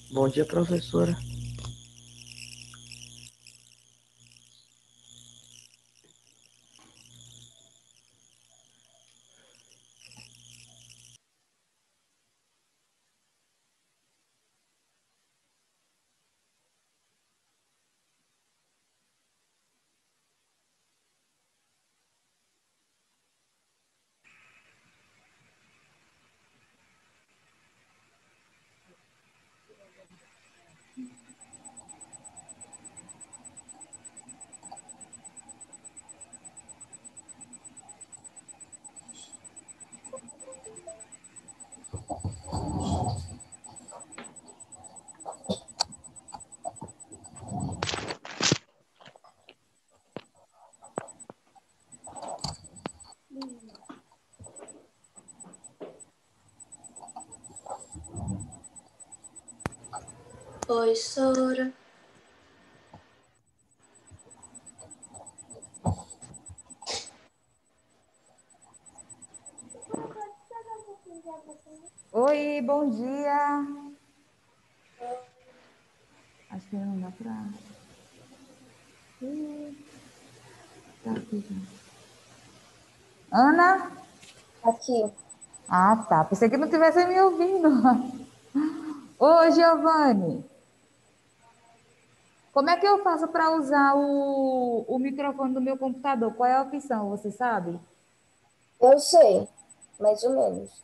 Bom dia, professora. Oi, Sora. Oi, bom dia. Acho que não dá pra. Tá aqui já. Ana? Aqui. Ah, tá. Pensei que não tivesse me ouvindo. Ô, Giovanni, como é que eu faço para usar o microfone do meu computador? Qual é a opção, você sabe? Eu sei, mais ou menos.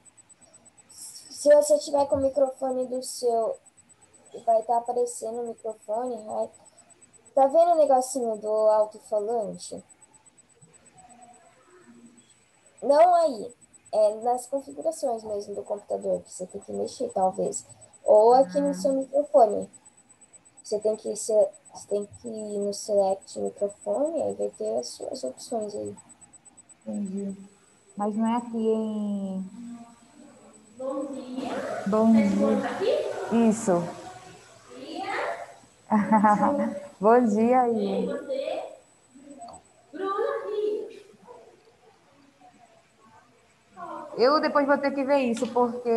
Se você tiver com o microfone do seu, vai estar aparecendo o microfone, vai. Tá vendo o negocinho do alto-falante? Não aí. É nas configurações mesmo do computador que você tem que mexer, talvez. Ou aqui no seu microfone. Você tem que ir no Select microfone, aí vai ter as suas opções aí. Entendi. Mas não é aqui em. Bom dia. Isso. Bom dia aí. Eu depois vou ter que ver isso, porque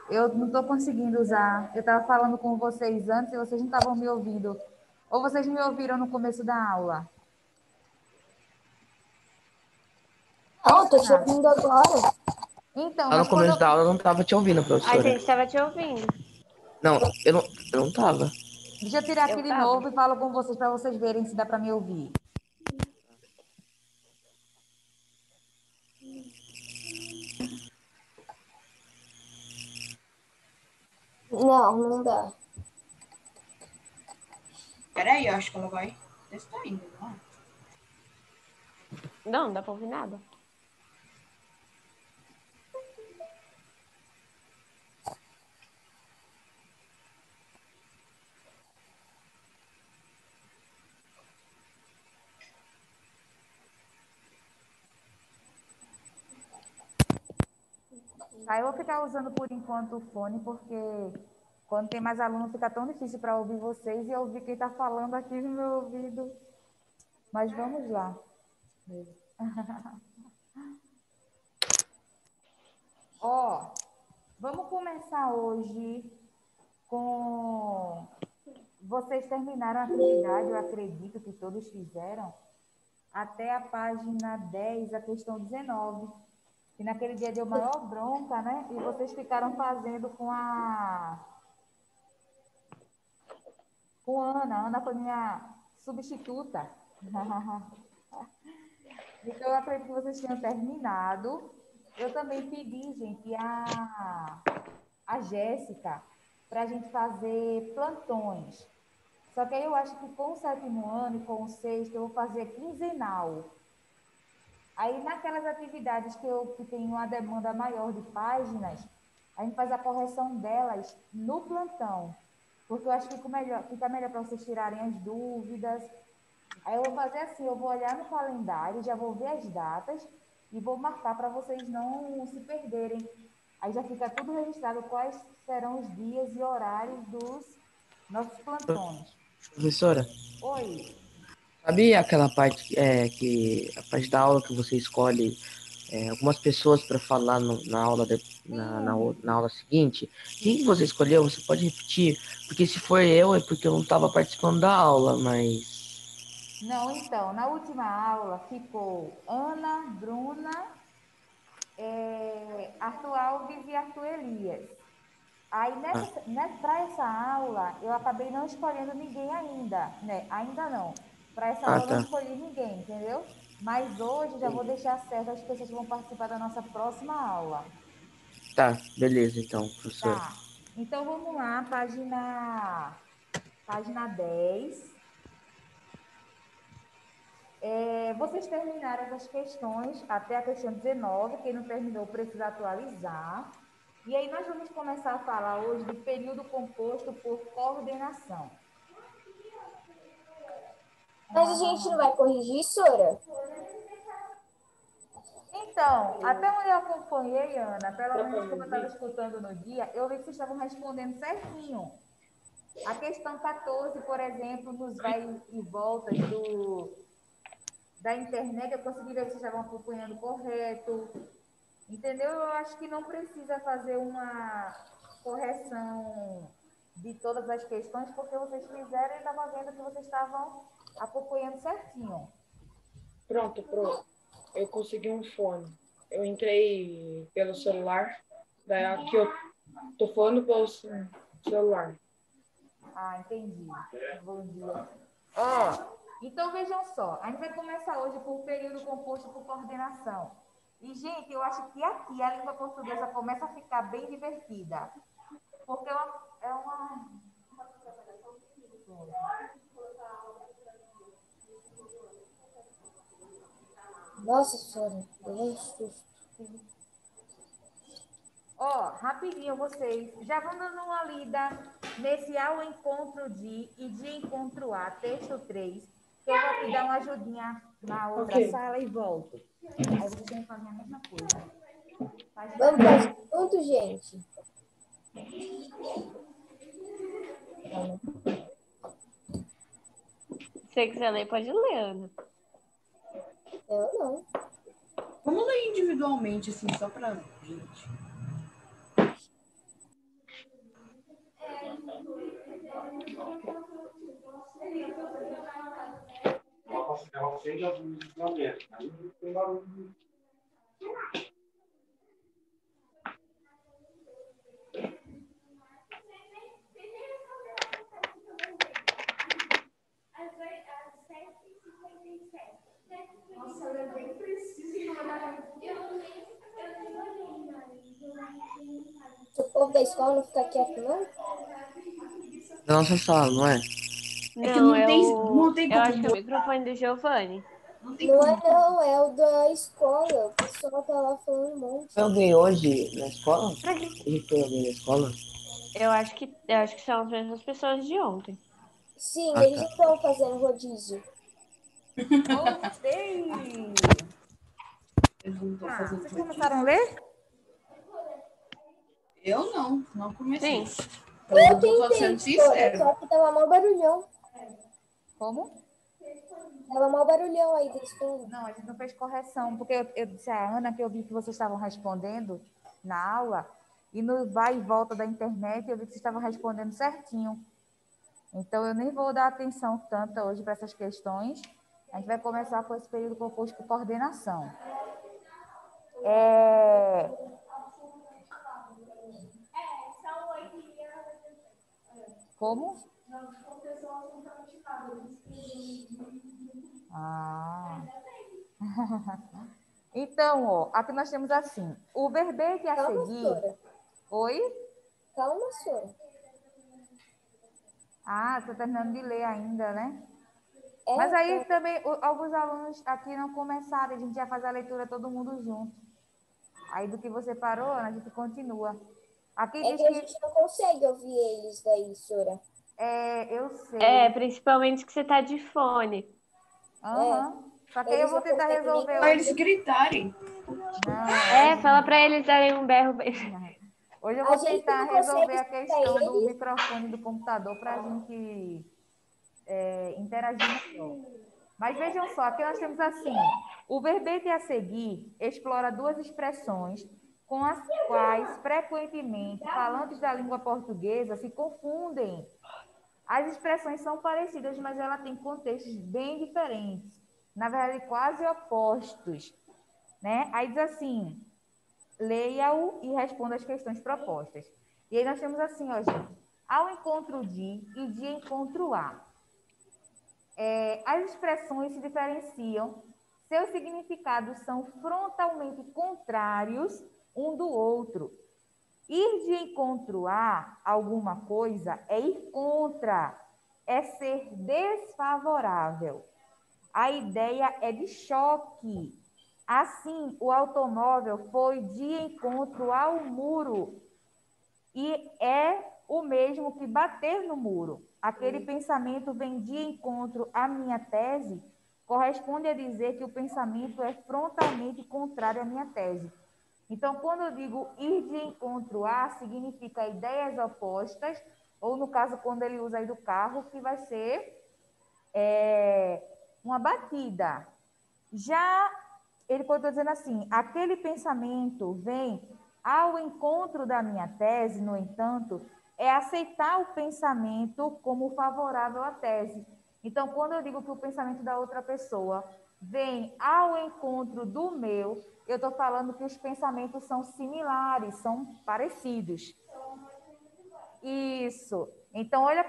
eu não estou conseguindo usar. Eu estava falando com vocês antes e vocês não estavam me ouvindo. Ou vocês me ouviram no começo da aula? Não, eu tô te Nada. ouvindo agora. Então, Lá no mas quando começo eu... da aula eu não tava te ouvindo, A professora. gente tava te ouvindo. Não, eu não tava. Deixa eu tirar aqui Eu de tava. novo e falo com vocês para vocês verem se dá para me ouvir. Não, não dá. Peraí, eu acho que ela vai testar ainda, não é? Não, não dá pra ouvir nada. Aí eu vou ficar usando por enquanto o fone, porque quando tem mais aluno fica tão difícil para ouvir vocês e ouvir quem está falando aqui no meu ouvido. Mas vamos lá. Ó, vamos começar hoje com. Vocês terminaram a atividade, eu acredito que todos fizeram, até a página 10, a questão 19. Que naquele dia deu maior bronca, né? E vocês ficaram fazendo com a Ana. A Ana foi minha substituta. Então, eu acredito que vocês tenham terminado. Eu também pedi, gente, a Jéssica para a gente fazer plantões. Só que aí eu acho que com o sétimo ano e com o sexto, eu vou fazer quinzenal. Aí, naquelas atividades que tem uma demanda maior de páginas, a gente faz a correção delas no plantão. Porque eu acho que fica melhor para vocês tirarem as dúvidas. Aí eu vou fazer assim, eu vou olhar no calendário, já vou ver as datas e vou marcar para vocês não se perderem. Aí já fica tudo registrado quais serão os dias e horários dos nossos plantões. Professora, Oi, sabe aquela parte que a parte da aula que você escolhe algumas pessoas para falar na aula na aula seguinte. Quem que você escolheu? Você pode repetir? Porque se for eu, é porque eu não estava participando da aula, mas. Não, então, na última aula ficou Ana, Bruna, Arthur Alves e Arthur Elias. Aí, Ah, para essa aula, eu acabei não escolhendo ninguém ainda, né? Ainda não. Para essa aula, eu não tá. escolhi ninguém, entendeu? Mas hoje já vou deixar certo as pessoas que vão participar da nossa próxima aula. Tá, beleza, então, professora. Tá. Então, vamos lá, página 10. Vocês terminaram essas questões até a questão 19. Quem não terminou precisa atualizar. E aí nós vamos começar a falar hoje do período composto por coordenação. Mas a gente não vai corrigir, Sora? Então, até onde eu acompanhei, Ana, pelo menos como eu estava escutando no dia, eu vi que vocês estavam respondendo certinho. A questão 14, por exemplo, nos vai e voltas da internet, eu consegui ver que vocês estavam acompanhando correto. Entendeu? Eu acho que não precisa fazer uma correção de todas as questões, porque vocês fizeram e estava vendo que vocês estavam acompanhando certinho. Pronto, eu consegui um fone. Eu entrei pelo celular, daí aqui eu tô falando pelo celular. Ah, entendi. Bom dia. Ó, então vejam só, a gente vai começar hoje por período composto por coordenação. E, gente, eu acho que aqui a língua portuguesa começa a ficar bem divertida. Porque é uma. Nossa, Sora, deu um susto. Ó, rapidinho vocês, já vão dando uma lida nesse ao encontro de e de encontro a, texto 3, que eu vou aqui dar uma ajudinha na outra Ok. sala e volto. Aí vocês têm que fazer a mesma coisa. Vamos fazer junto, gente? Se você quiser ler, pode ler, Ana. Eu não. Vamos ler individualmente, assim, só pra gente. Nossa, ela é bem precisa. Se o povo da escola não ficar quieto, não? Da nossa sala, não é? É que Não, não tem eu acho que é o como. microfone do Giovanni. Não tem Não como. é não, é o da escola. O pessoal tá lá falando um monte. Foi alguém hoje na escola? Pra quê? Hoje foi alguém na escola? Eu acho que são as mesmas pessoas de ontem. Sim, Ah, eles tá. estão fazendo rodízio. Voltei! Eles não estão fazendo Vocês rodízio. começaram a ler? Eu não comecei. Sim. Eu Tô sendo tentei, Sora, sincero. só que tava mal barulhão. Como? Tava mal barulhão aí da escola. Não, a gente não fez correção, porque eu disse a Ana que eu vi que vocês estavam respondendo na aula, e no vai e volta da internet eu vi que vocês estavam respondendo certinho. Então, eu nem vou dar atenção tanta hoje para essas questões. A gente vai começar com esse período composto por coordenação. Como? Ah. Então, ó, aqui nós temos assim, o verbete a Calma, seguir... Sora. Oi? Calma, Sora. Ah, estou terminando de ler ainda, né? É, Mas aí também, alguns alunos aqui não começaram, a gente já faz a leitura todo mundo junto. Aí do que você parou, a gente continua. Aqui é diz que a que... gente não consegue ouvir eles daí, Sora. eu sei. Principalmente que você tá de fone. Aham. Só que aí eu Eles vou não tentar conseguem resolver nem Pra hoje. eles gritarem. Não, Fala pra eles darem um berro. hoje eu A vou gente tentar não consegue resolver a escutar questão do eles. microfone do computador para a gente interagir melhor. Mas vejam só, aqui nós temos assim, O verbete a seguir explora duas expressões com as quais, frequentemente, falantes da língua portuguesa se confundem. As expressões são parecidas, mas ela tem contextos bem diferentes. Na verdade, quase opostos, né? Aí diz assim, leia-o e responda as questões propostas. E aí nós temos assim, ó, gente, ao encontro de e de encontro a. As expressões se diferenciam, seus significados são frontalmente contrários um do outro. Ir de encontro a alguma coisa é ir contra, é ser desfavorável. A ideia é de choque. Assim, o automóvel foi de encontro ao muro e é o mesmo que bater no muro. Aquele pensamento vem de encontro à minha tese, corresponde a dizer que o pensamento é frontalmente contrário à minha tese. Então, quando eu digo ir de encontro a, significa ideias opostas, ou no caso, quando ele usa aí do carro, que vai ser uma batida. Já ele quando dizendo assim, aquele pensamento vem ao encontro da minha tese, no entanto, é aceitar o pensamento como favorável à tese. Então, quando eu digo que o pensamento da outra pessoa vem ao encontro do meu, eu estou falando que os pensamentos são similares, são parecidos. Isso. Então, olha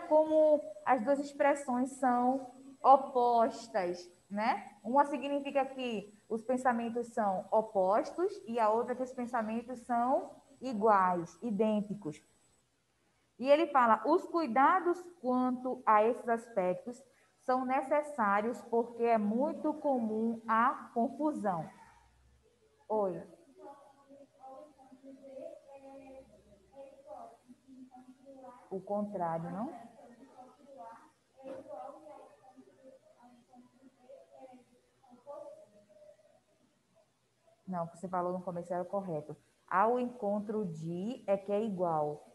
como as duas expressões são opostas, né? Uma significa que os pensamentos são opostos e a outra que os pensamentos são iguais, idênticos. E ele fala: os cuidados quanto a esses aspectos são necessários porque é muito comum a confusão. Oi. O contrário, não? Não, o que você falou no começo era correto. Ao encontro de é que é igual.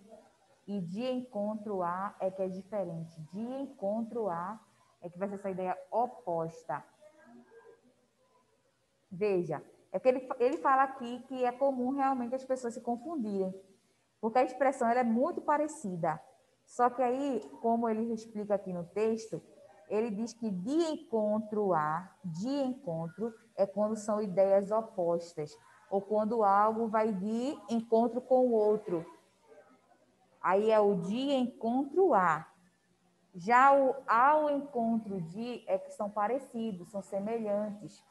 E de encontro a é que é diferente. De encontro a é que vai ser essa ideia oposta. Veja, é que ele fala aqui que é comum realmente as pessoas se confundirem. Porque a expressão ela é muito parecida. Só que aí, como ele explica aqui no texto, ele diz que de encontro a, de encontro, é quando são ideias opostas, ou quando algo vai de encontro com o outro. Aí é o de encontro a. Já o ao encontro de é que são parecidos, são semelhantes,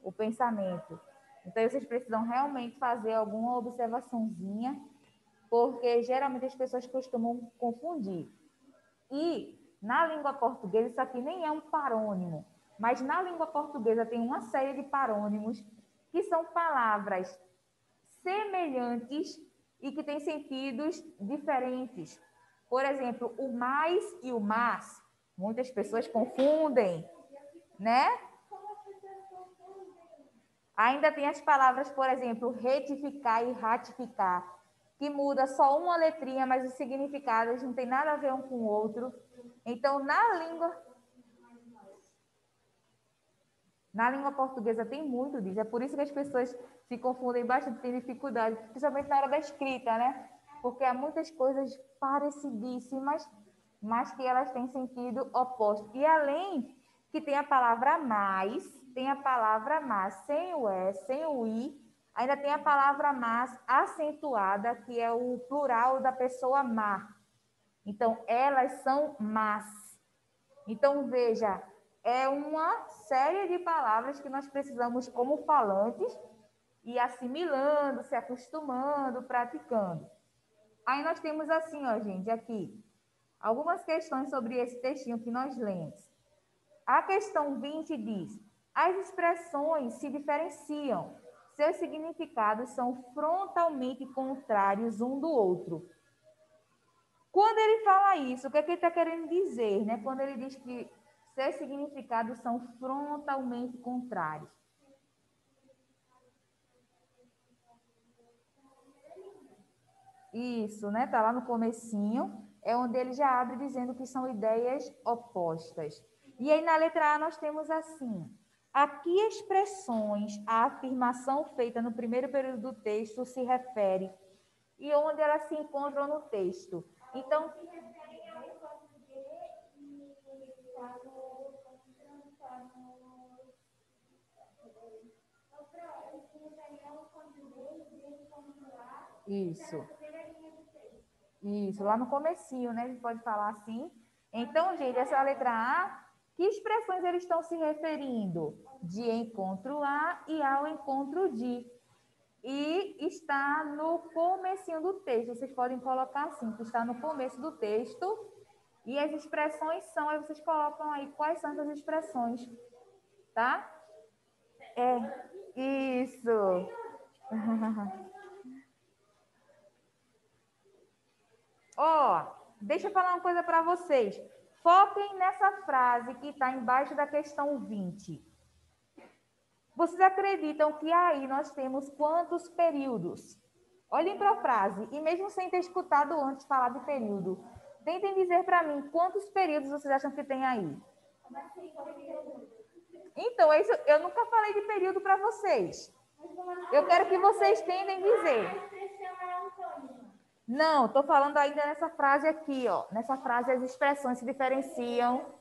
o pensamento. Então, vocês precisam realmente fazer alguma observaçãozinha, porque geralmente as pessoas costumam confundir. E na língua portuguesa, isso aqui nem é um parônimo, mas na língua portuguesa tem uma série de parônimos que são palavras semelhantes e que têm sentidos diferentes. Por exemplo, o mais e o mas, muitas pessoas confundem, né? Ainda tem as palavras, por exemplo, retificar e ratificar, que muda só uma letrinha, mas os significados não tem nada a ver um com o outro. Então, na língua portuguesa tem muito disso. É por isso que as pessoas se confundem bastante, têm dificuldade, principalmente na hora da escrita, né? Porque há muitas coisas parecidíssimas, mas que elas têm sentido oposto. E além que tem a palavra mais, tem a palavra mas sem o S, sem o I, ainda tem a palavra mas acentuada, que é o plural da pessoa má. Então, elas são más. Então, veja, é uma série de palavras que nós precisamos, como falantes, ir assimilando, se acostumando, praticando. Aí nós temos assim, ó, gente, aqui, algumas questões sobre esse textinho que nós lemos. A questão 20 diz: as expressões se diferenciam, seus significados são frontalmente contrários um do outro. Quando ele fala isso, o que é que ele está querendo dizer, né? Quando ele diz que seus significados são frontalmente contrários. Isso, né? Tá lá no comecinho, é onde ele já abre dizendo que são ideias opostas. E aí na letra A nós temos assim: A que expressões a afirmação feita no primeiro período do texto se refere e onde elas se encontram no texto? Então, isso. Isso, lá no comecinho, né? A gente pode falar assim. Então, gente, essa letra A, que expressões eles estão se referindo? De encontro a e ao encontro de. E está no comecinho do texto. Vocês podem colocar assim, que está no começo do texto. E as expressões são, aí vocês colocam aí quais são essas expressões, tá? Isso. Ó, deixa eu falar uma coisa para vocês. Foquem nessa frase que está embaixo da questão 20. Vocês acreditam que aí nós temos quantos períodos? Olhem para a frase, e mesmo sem ter escutado antes falar de período, tentem dizer para mim quantos períodos vocês acham que tem aí. Então, isso, eu nunca falei de período para vocês. Eu quero que vocês tentem dizer. Não, estou falando ainda nessa frase aqui, ó. Nessa frase as expressões se diferenciam.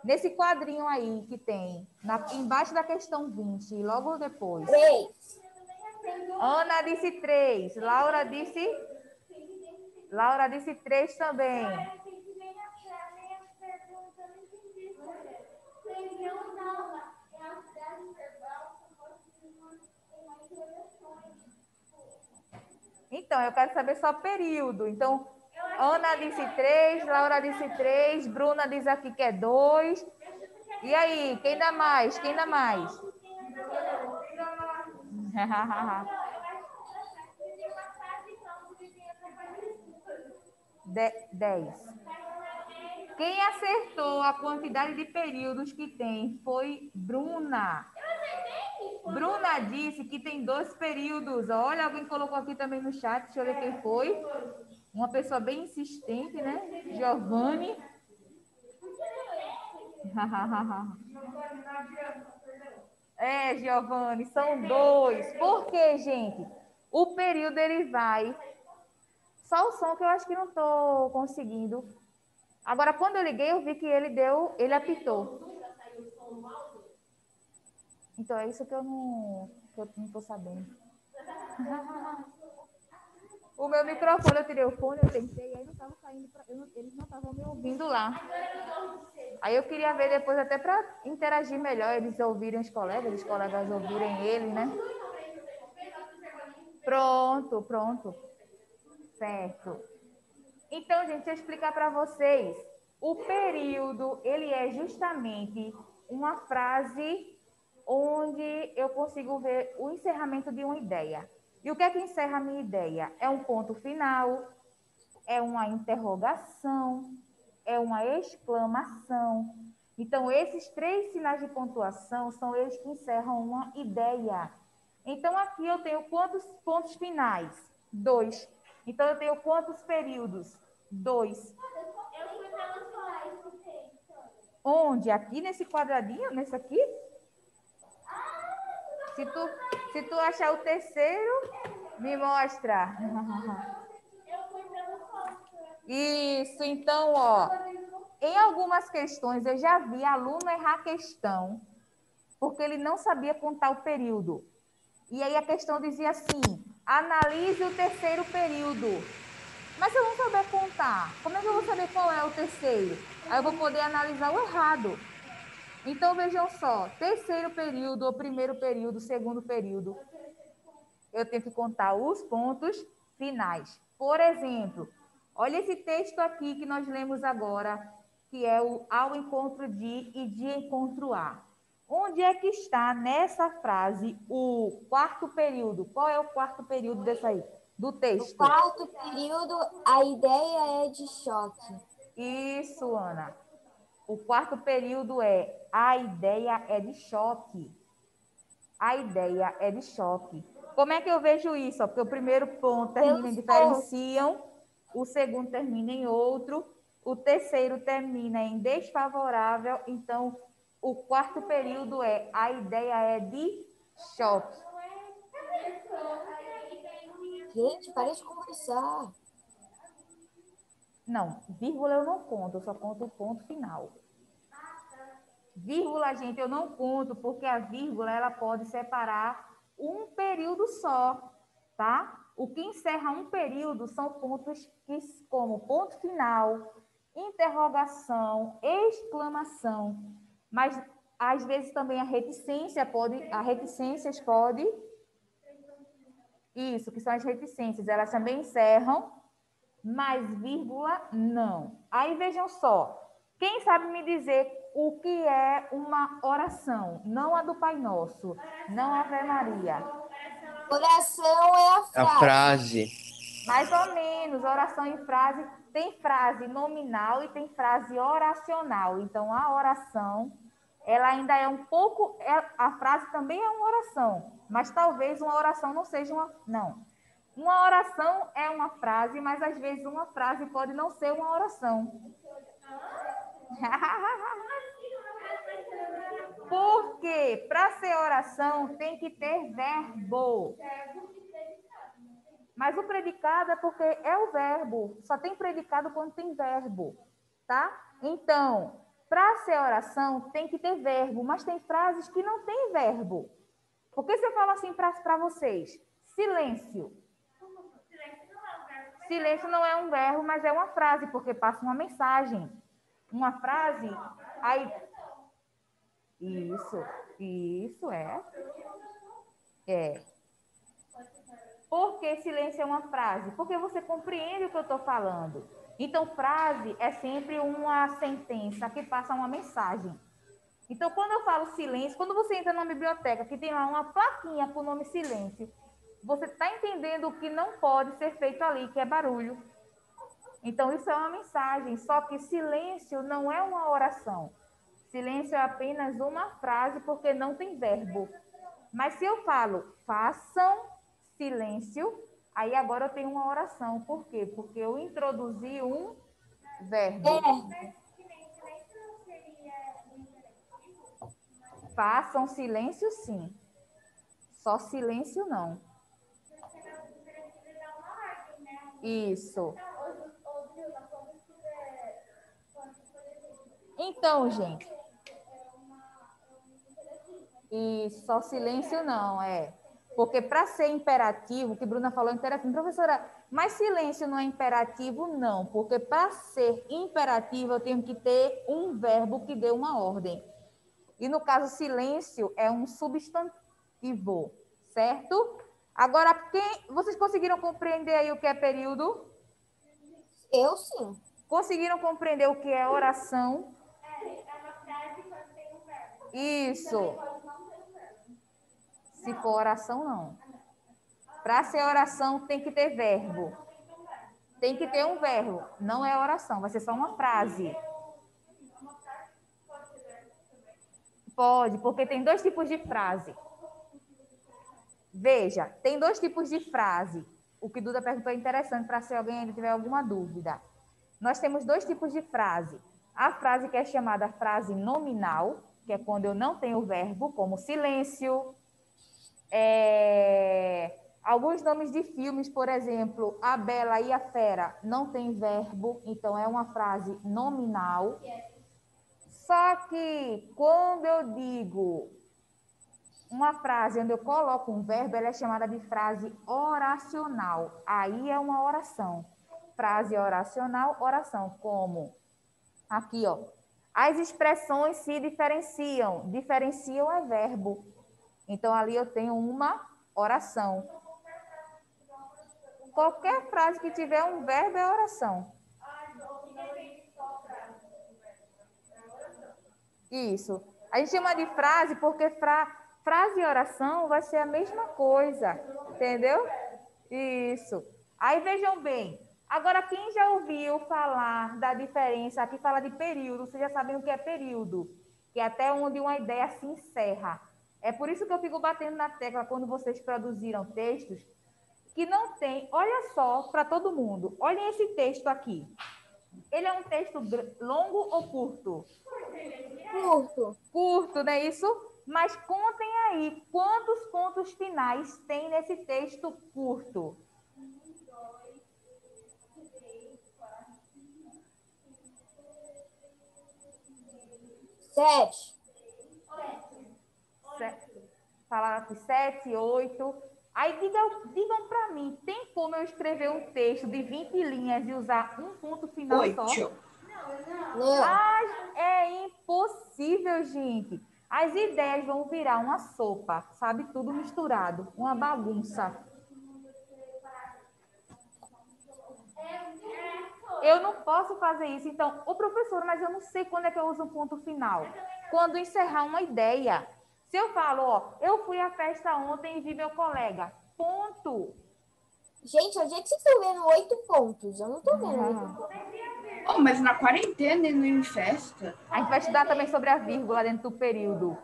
Nesse quadrinho aí que tem, embaixo da questão 20, logo depois. 3. Ana disse 3, Laura disse 3 também. Então, eu quero saber só período. Então, Ana disse 3, Laura disse 3, Bruna diz aqui que é 2. E aí, quem dá mais? Quem dá mais? 10. Quem acertou a quantidade de períodos que tem foi Bruna. Bruna disse que tem 2 períodos. Olha, alguém colocou aqui também no chat. Deixa eu ver quem foi. Uma pessoa bem insistente, né? Giovanni. Giovanni, são 2. Por quê, gente? O período, ele vai... Só o som que eu acho que não estou conseguindo. Agora, quando eu liguei, eu vi que ele apitou. Então, é isso que eu não estou sabendo. O meu microfone, eu tirei o fone, eu tentei, aí não estava saindo, eles não estavam me ouvindo lá. Aí eu queria ver depois, até para interagir melhor, eles ouvirem os colegas ouvirem ele, né? Pronto. Certo. Então, gente, deixa eu explicar para vocês. O período, ele é justamente uma frase onde eu consigo ver o encerramento de uma ideia. E o que é que encerra a minha ideia? É um ponto final, é uma interrogação, é uma exclamação. Então, esses 3 sinais de pontuação são eles que encerram uma ideia. Então, aqui eu tenho quantos pontos finais? 2. Então, eu tenho quantos períodos? 2. Onde? Aqui nesse quadradinho? Nesse aqui? Se tu achar o terceiro, me mostra. Isso, então, ó. Em algumas questões, eu já vi aluno errar a questão, porque ele não sabia contar o período. E aí a questão dizia assim, analise o terceiro período. Mas se eu não souber contar, como é que eu vou saber qual é o terceiro? Aí eu vou poder analisar o errado. Então, vejam só, terceiro período, ou primeiro período, segundo período, eu tenho que contar os pontos finais. Por exemplo, olha esse texto aqui que nós lemos agora, que é o ao encontro de e de encontro a. Onde é que está nessa frase o quarto período? Qual é o quarto período dessa aí? Do texto. O quarto período, a ideia é de choque. Isso, Ana. O quarto período é a ideia é de choque. A ideia é de choque. Como é que eu vejo isso? Porque o primeiro ponto termina em diferenciam, o segundo termina em outro, o terceiro termina em desfavorável. Então, O quarto período a ideia é de choque. Gente, parem de conversar. Não, vírgula eu não conto, eu só conto o ponto final. Vírgula, gente, eu não conto, porque a vírgula ela pode separar um período só, tá? O que encerra um período são pontos que, como ponto final, interrogação, exclamação, mas às vezes também a reticências pode, isso, que são as reticências, elas também encerram, mas vírgula não. Aí vejam só, quem sabe me dizer o que é uma oração? Não a do Pai Nosso, não a Ave Maria. Oração é a A frase. frase. Mais ou menos, oração em frase, tem frase nominal e tem frase oracional. Então, a oração, ela ainda é um pouco, a frase também é uma oração, mas talvez uma oração não seja uma, não. Uma oração é uma frase, mas às vezes uma frase pode não ser uma oração. Porque para ser oração tem que ter verbo. Mas o predicado é porque é o verbo. Só tem predicado quando tem verbo, tá? Então, para ser oração tem que ter verbo, mas tem frases que não tem verbo. Por que você fala assim para vocês? Silêncio. Silêncio não é um verbo, mas é uma frase, porque passa uma mensagem. Uma frase, aí... Isso é. É. Por que silêncio é uma frase? Porque você compreende o que eu estou falando. Então, frase é sempre uma sentença que passa uma mensagem. Então, quando eu falo silêncio, quando você entra numa biblioteca que tem lá uma plaquinha com o nome silêncio, você está entendendo o que não pode ser feito ali, que é barulho. Então, isso é uma mensagem, só que silêncio não é uma oração. Silêncio é apenas uma frase, porque não tem verbo. Mas se eu falo, façam silêncio, aí agora eu tenho uma oração. Por quê? Porque eu introduzi um verbo. Façam silêncio, sim. Só silêncio, não. Isso. Então, gente. E só silêncio não, Porque para ser imperativo, o que Bruna falou é interessante, professora, mas silêncio não é imperativo? Não, porque para ser imperativo eu tenho que ter um verbo que dê uma ordem. E no caso, silêncio é um substantivo, certo? Agora, vocês conseguiram compreender aí o que é período? Eu sim. Conseguiram compreender o que é oração? Isso. Se for oração, não. Para ser oração, tem que ter verbo. Tem que ter um verbo. Não é oração, vai ser só uma frase. Pode, porque tem dois tipos de frase. Veja, tem dois tipos de frase. O que Duda perguntou é interessante para se alguém ainda tiver alguma dúvida. Nós temos dois tipos de frase. A frase que é chamada frase nominal, que é quando eu não tenho verbo, como silêncio. Alguns nomes de filmes, por exemplo, A Bela e a Fera, não tem verbo, então é uma frase nominal. Só que quando eu digo uma frase onde eu coloco um verbo, ela é chamada de frase oracional. Aí é uma oração. Frase oracional, oração, como aqui, ó. As expressões se diferenciam. Diferenciam é verbo. Então, ali eu tenho uma oração. Qualquer frase que tiver um verbo é oração. Isso. A gente chama de frase porque frase e oração vai ser a mesma coisa. Entendeu? Isso. Aí vejam bem. Agora, quem já ouviu falar da diferença, aqui fala de período, vocês já sabem o que é período, que é até onde uma ideia se encerra. É por isso que eu fico batendo na tecla quando vocês produziram textos, que não tem, olha só para todo mundo, olhem esse texto aqui. Ele é um texto longo ou curto? Curto. Curto, não é isso? Mas contem aí, quantos pontos finais tem nesse texto curto? 7. Falaram aqui 7, 8. Aí digam para mim, tem como eu escrever um texto de 20 linhas e usar um ponto final só? 8. Não. Ah, é impossível, gente. As ideias vão virar uma sopa, sabe? Tudo misturado, uma bagunça. Eu não posso fazer isso. Então, ô professor, mas eu não sei quando é que eu uso um ponto final. Quando encerrar uma ideia. Se eu falo, ó, eu fui à festa ontem e vi meu colega. Ponto. Gente, onde é que vocês estão vendo 8 pontos? Eu não tô vendo 8 pontos. Oh, mas na quarentena e não em festa. A gente vai estudar também sobre a vírgula dentro do período.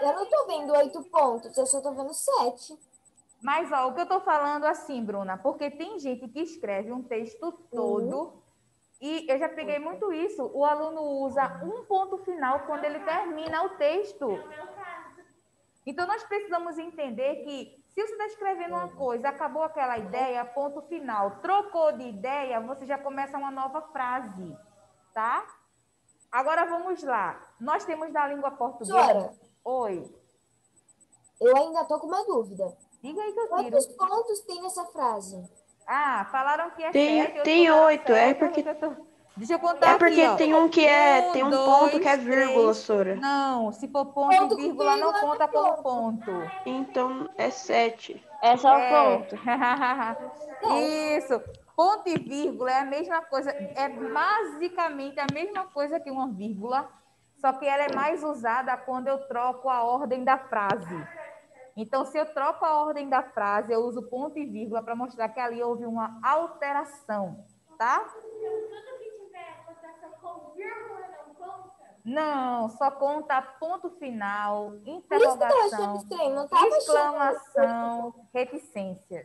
Eu não tô vendo 8 pontos, eu só tô vendo 7. Mas, ó, o que eu tô falando assim, Bruna, porque tem gente que escreve um texto todo e eu já peguei muito isso. O aluno usa um ponto final quando ele termina o texto. Então, nós precisamos entender que se você está escrevendo uma coisa, acabou aquela ideia, ponto final, trocou de ideia, você já começa uma nova frase, tá? Agora, vamos lá. Nós temos na língua portuguesa... Professora, Oi. eu ainda tô com uma dúvida. Diga aí que eu tiro. Quantos pontos tem nessa frase? Ah, falaram que é Tem 7, tem falaram 8, é 7, porque Deixa eu contar é porque aqui, ó. tem um que é, tem um ponto que é 2, vírgula, 3. Sora. Não, se for ponto Ponto e com vírgula, não vírgula conta não como conta. ponto. Então é 7. É só É. ponto. Isso. Ponto e vírgula é a mesma coisa, é basicamente a mesma coisa que uma vírgula, só que ela é mais usada quando eu troco a ordem da frase. Então, se eu troco a ordem da frase, eu uso ponto e vírgula para mostrar que ali houve uma alteração, tá? Não, só conta ponto final, Por isso que eu tava achando interrogação, estranho, não tava achando. exclamação, reticências.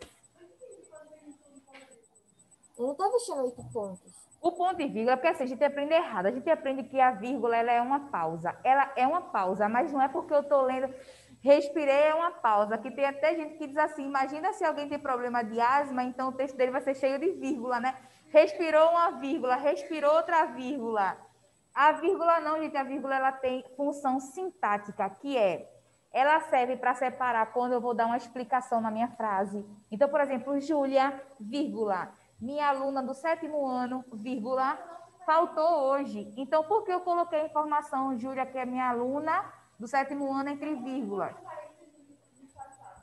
Eu não tava achando 8 pontos. O ponto e vírgula, porque assim, a gente aprende errado. A gente aprende que a vírgula ela é uma pausa. Ela é uma pausa, mas não é porque eu estou lendo. Respirei é uma pausa. Que tem até gente que diz assim: imagina se alguém tem problema de asma, então o texto dele vai ser cheio de vírgula, né? Respirou uma vírgula, respirou outra vírgula. A vírgula não, gente. A vírgula ela tem função sintática, que é ela serve para separar quando eu vou dar uma explicação na minha frase. Então, por exemplo, Júlia, vírgula. Minha aluna do 7º ano, vírgula, faltou hoje. Então, por que eu coloquei a informação, Júlia, que é minha aluna do 7º ano, entre vírgulas?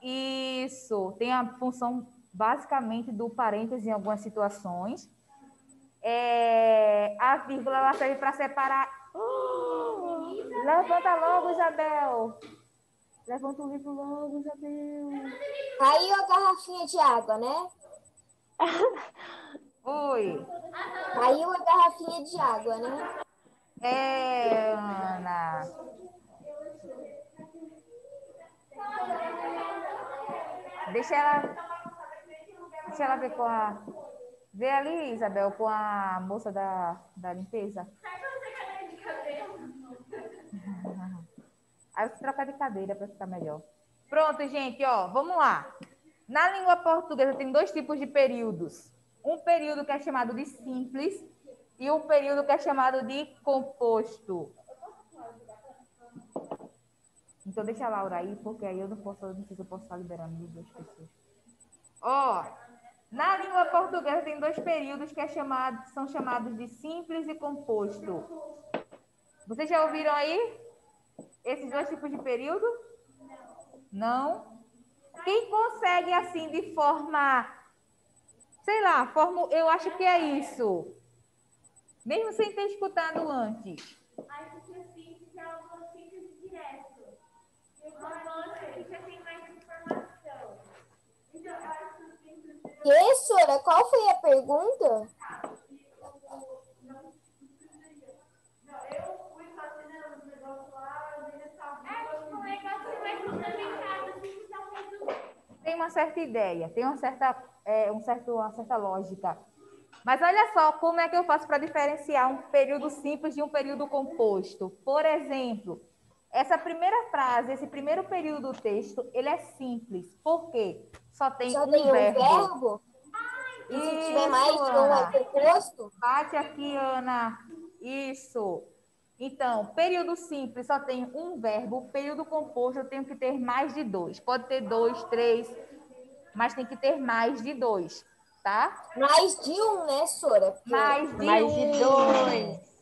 Isso, tem a função, basicamente, do parêntese em algumas situações. A vírgula, ela serve para separar... Levanta logo, Isabel! Levanta o livro logo, Isabel! Caiu a garrafinha de água, né? Oi. Caiu a garrafinha de água, né? Ana. Deixa ela ver com a... Vê ali, Isabel, com a moça da limpeza. Aí você troca de cadeira para ficar melhor. Pronto, gente, ó, vamos lá. Na língua portuguesa tem 2 tipos de períodos. Um período que é chamado de simples e um período que é chamado de composto. Então deixa a Laura aí, porque aí eu não sei se eu posso estar liberando de 2 pessoas. Ó, na língua portuguesa tem 2 períodos que são chamados de simples e composto. Vocês já ouviram aí esses 2 tipos de período? Não? Quem consegue assim de forma, sei lá, eu acho que é isso. Mesmo sem ter escutado antes. Que, Sora? Qual foi a pergunta? Tem uma certa ideia, tem uma certa lógica. Mas olha só como é que eu faço para diferenciar um período simples de um período composto. Por exemplo, essa primeira frase, esse primeiro período do texto, ele é simples. Por quê? Só tem Só um tem um verbo. verbo? E se tiver mais Isso, de um é Ana. composto? Bate aqui, Ana. Isso. Então, período simples só tem um verbo. Período composto eu tenho que ter mais de dois. Pode ter dois, três, mas tem que ter mais de dois, tá? Mais de um, né, Sora? Porque Mais de Mais de um. dois.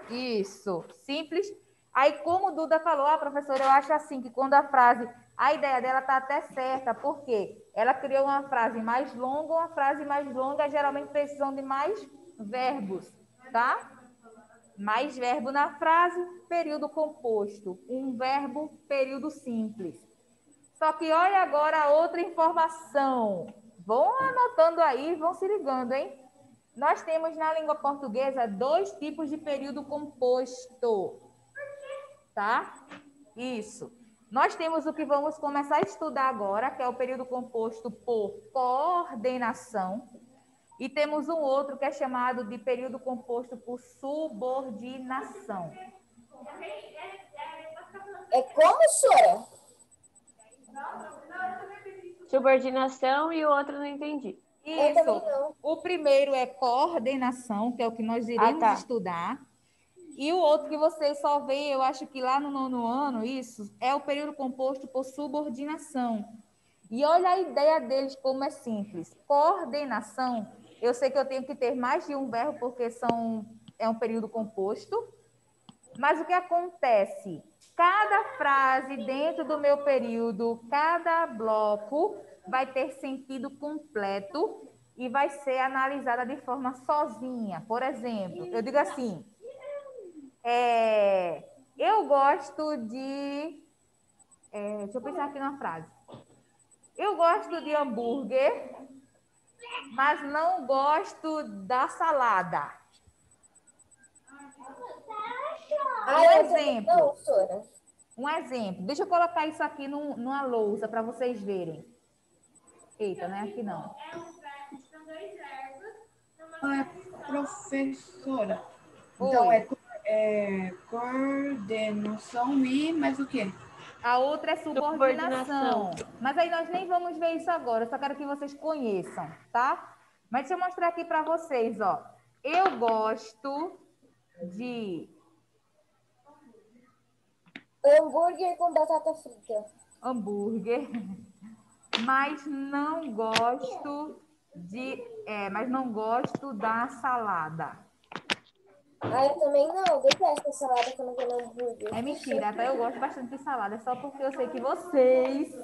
Isso, simples. Aí, como o Duda falou, professora, eu acho assim, que quando a frase, a ideia dela tá até certa, porque ela criou uma frase mais longa, uma frase mais longa geralmente precisam de mais verbos, tá? Mais verbo na frase, período composto. Um verbo, período simples. Só que olha agora outra informação. Vão anotando aí, vão se ligando, hein? Nós temos na língua portuguesa dois tipos de período composto, tá? Isso. Nós temos o que vamos começar a estudar agora, que é o período composto por coordenação, e temos um outro que é chamado de período composto por subordinação. é como, Sora? Subordinação e o outro não entendi. Eu também Isso. não. O primeiro é coordenação, que é o que nós iremos tá. estudar. E o outro que vocês só veem, eu acho que lá no 9º ano, isso, é o período composto por subordinação. E olha a ideia deles como é simples. Coordenação, eu sei que eu tenho que ter mais de um verbo, porque é um período composto. Mas o que acontece? Cada frase dentro do meu período, cada bloco vai ter sentido completo e vai ser analisada de forma sozinha. Por exemplo, eu digo assim, eu gosto de... deixa eu pensar aqui numa frase. Eu gosto de hambúrguer, mas não gosto da salada. Eu também não, Sora. Um exemplo. Deixa eu colocar isso aqui numa lousa para vocês verem. Eita, não é aqui não. Professora, Oi. então é coordenação e mais o quê? A outra é subordinação. Mas aí nós nem vamos ver isso agora. Eu só quero que vocês conheçam, tá? Mas deixa eu mostrar aqui para vocês, ó. Eu gosto de Hambúrguer com batata frita. hambúrguer, mas não gosto da salada. Eu também não. Detesto salada quando eu vou no hambúrguer. É mentira, até eu gosto bastante de salada, é só porque eu sei que vocês...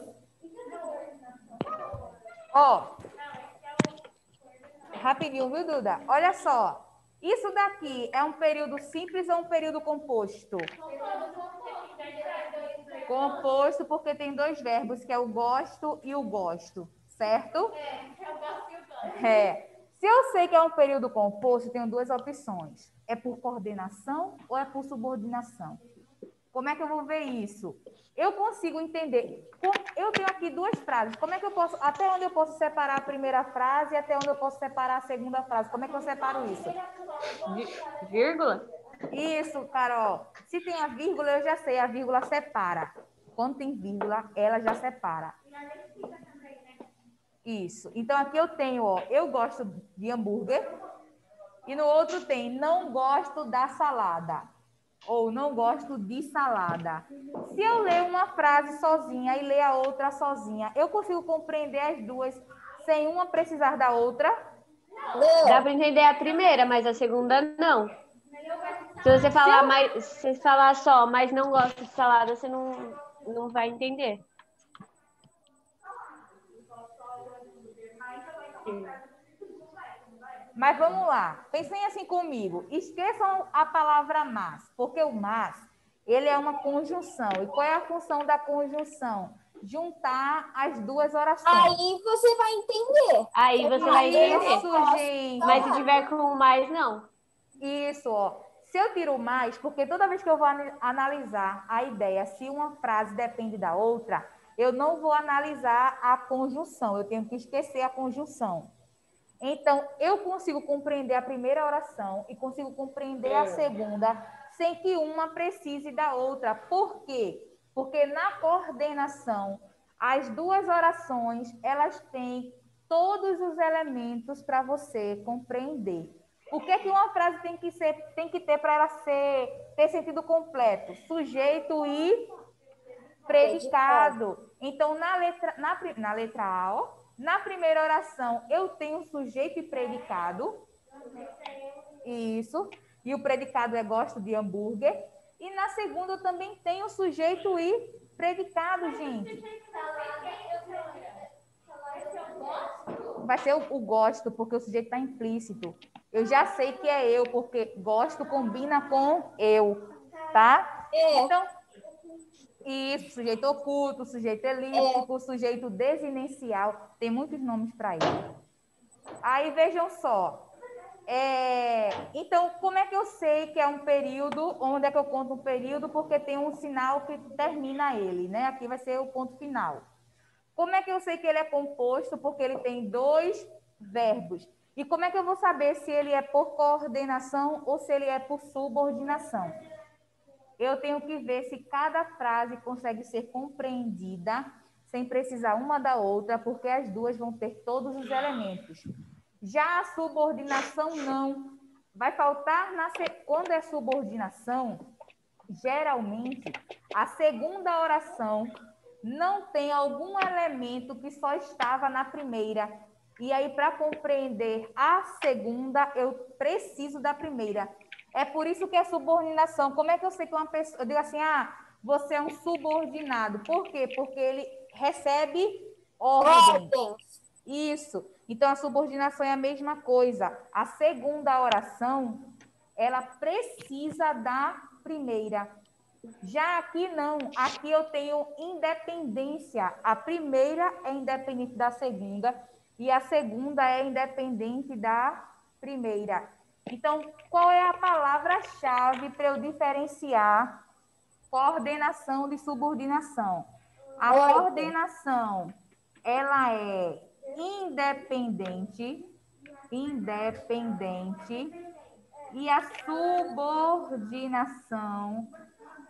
Ó, rapidinho, viu, Duda? Olha só, isso daqui é um período simples ou um período composto? Composto porque tem dois verbos, que é o gosto e o gosto, certo? Se eu sei que é um período composto, eu tenho duas opções. É por coordenação ou é por subordinação? Como é que eu vou ver isso? Eu consigo entender. Eu tenho aqui duas frases. Como é que eu posso... Até onde eu posso separar a primeira frase e até onde eu posso separar a segunda frase? Como é que eu separo isso? Vírgula? Isso, Carol. Se tem a vírgula, eu já sei. A vírgula separa. Quando tem vírgula, ela já separa. Isso. Então, aqui eu tenho, ó, eu gosto de hambúrguer. E no outro tem, não gosto da salada. Ou não gosto de salada. Se eu ler uma frase sozinha e ler a outra sozinha, eu consigo compreender as duas sem uma precisar da outra? Não. Dá para entender a primeira, mas a segunda não. Se você falar se falar só, mas não gosto de salada, você não vai entender. Mas vamos lá, pensem assim comigo. Esqueçam a palavra mas, porque o mas, ele é uma conjunção. E qual é a função da conjunção? Juntar as duas orações. Aí você vai entender. Aí você vai entender. Isso, gente. Mas se tiver com mais, não. Isso, ó. Se eu tiro mais, porque toda vez que eu vou analisar a ideia, se uma frase depende da outra, eu não vou analisar a conjunção, eu tenho que esquecer a conjunção. Então, eu consigo compreender a primeira oração e consigo compreender a segunda sem que uma precise da outra. Por quê? Porque na coordenação, as duas orações, elas têm todos os elementos para você compreender. O que é que uma frase tem que ter para ela ter sentido completo? Sujeito e predicado. Então, na letra A, ó, na primeira oração, eu tenho sujeito e predicado. Isso. E o predicado é gosto de hambúrguer. E na segunda, eu também tenho sujeito e predicado, gente. Vai ser o gosto, porque o sujeito está implícito. Eu já sei que é eu, porque gosto combina com eu, tá? Então, isso, sujeito oculto, sujeito elíptico, sujeito desinencial, tem muitos nomes para isso. Aí, vejam só. Então, como é que eu sei que é um período? Onde é que eu conto um período? Porque tem um sinal que termina ele, né? Aqui vai ser o ponto final. Como é que eu sei que ele é composto? Porque ele tem dois verbos. E como é que eu vou saber se ele é por coordenação ou se ele é por subordinação? Eu tenho que ver se cada frase consegue ser compreendida sem precisar uma da outra, porque as duas vão ter todos os elementos. Já a subordinação, não. Vai faltar, quando é subordinação, geralmente, a segunda oração não tem algum elemento que só estava na primeira. E aí, para compreender a segunda, eu preciso da primeira. É por isso que é subordinação. Como é que eu sei que uma pessoa... Eu digo assim, você é um subordinado. Por quê? Porque ele recebe ordens. Isso. Então, a subordinação é a mesma coisa. A segunda oração, ela precisa da primeira. Já aqui não, aqui eu tenho independência. A primeira é independente da segunda e a segunda é independente da primeira. Então, qual é a palavra-chave para eu diferenciar coordenação de subordinação? A coordenação, ela é independente, e a subordinação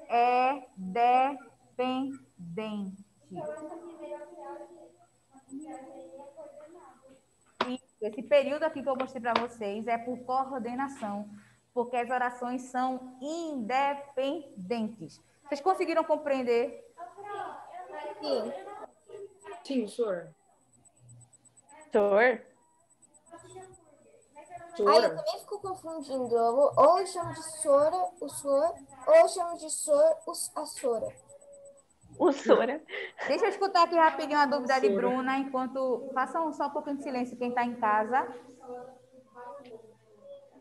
é dependente. Esse período aqui que eu mostrei para vocês é por coordenação, porque as orações são independentes. Vocês conseguiram compreender? Sim. Sim, senhor. Senhor? Aí eu também fico confundindo. Ou eu chamo de sora, o sor, ou eu chamo de sor, a sora. O Sora. Deixa eu escutar aqui rapidinho a dúvida de Bruna, enquanto... Façam só um pouquinho de silêncio quem está em casa.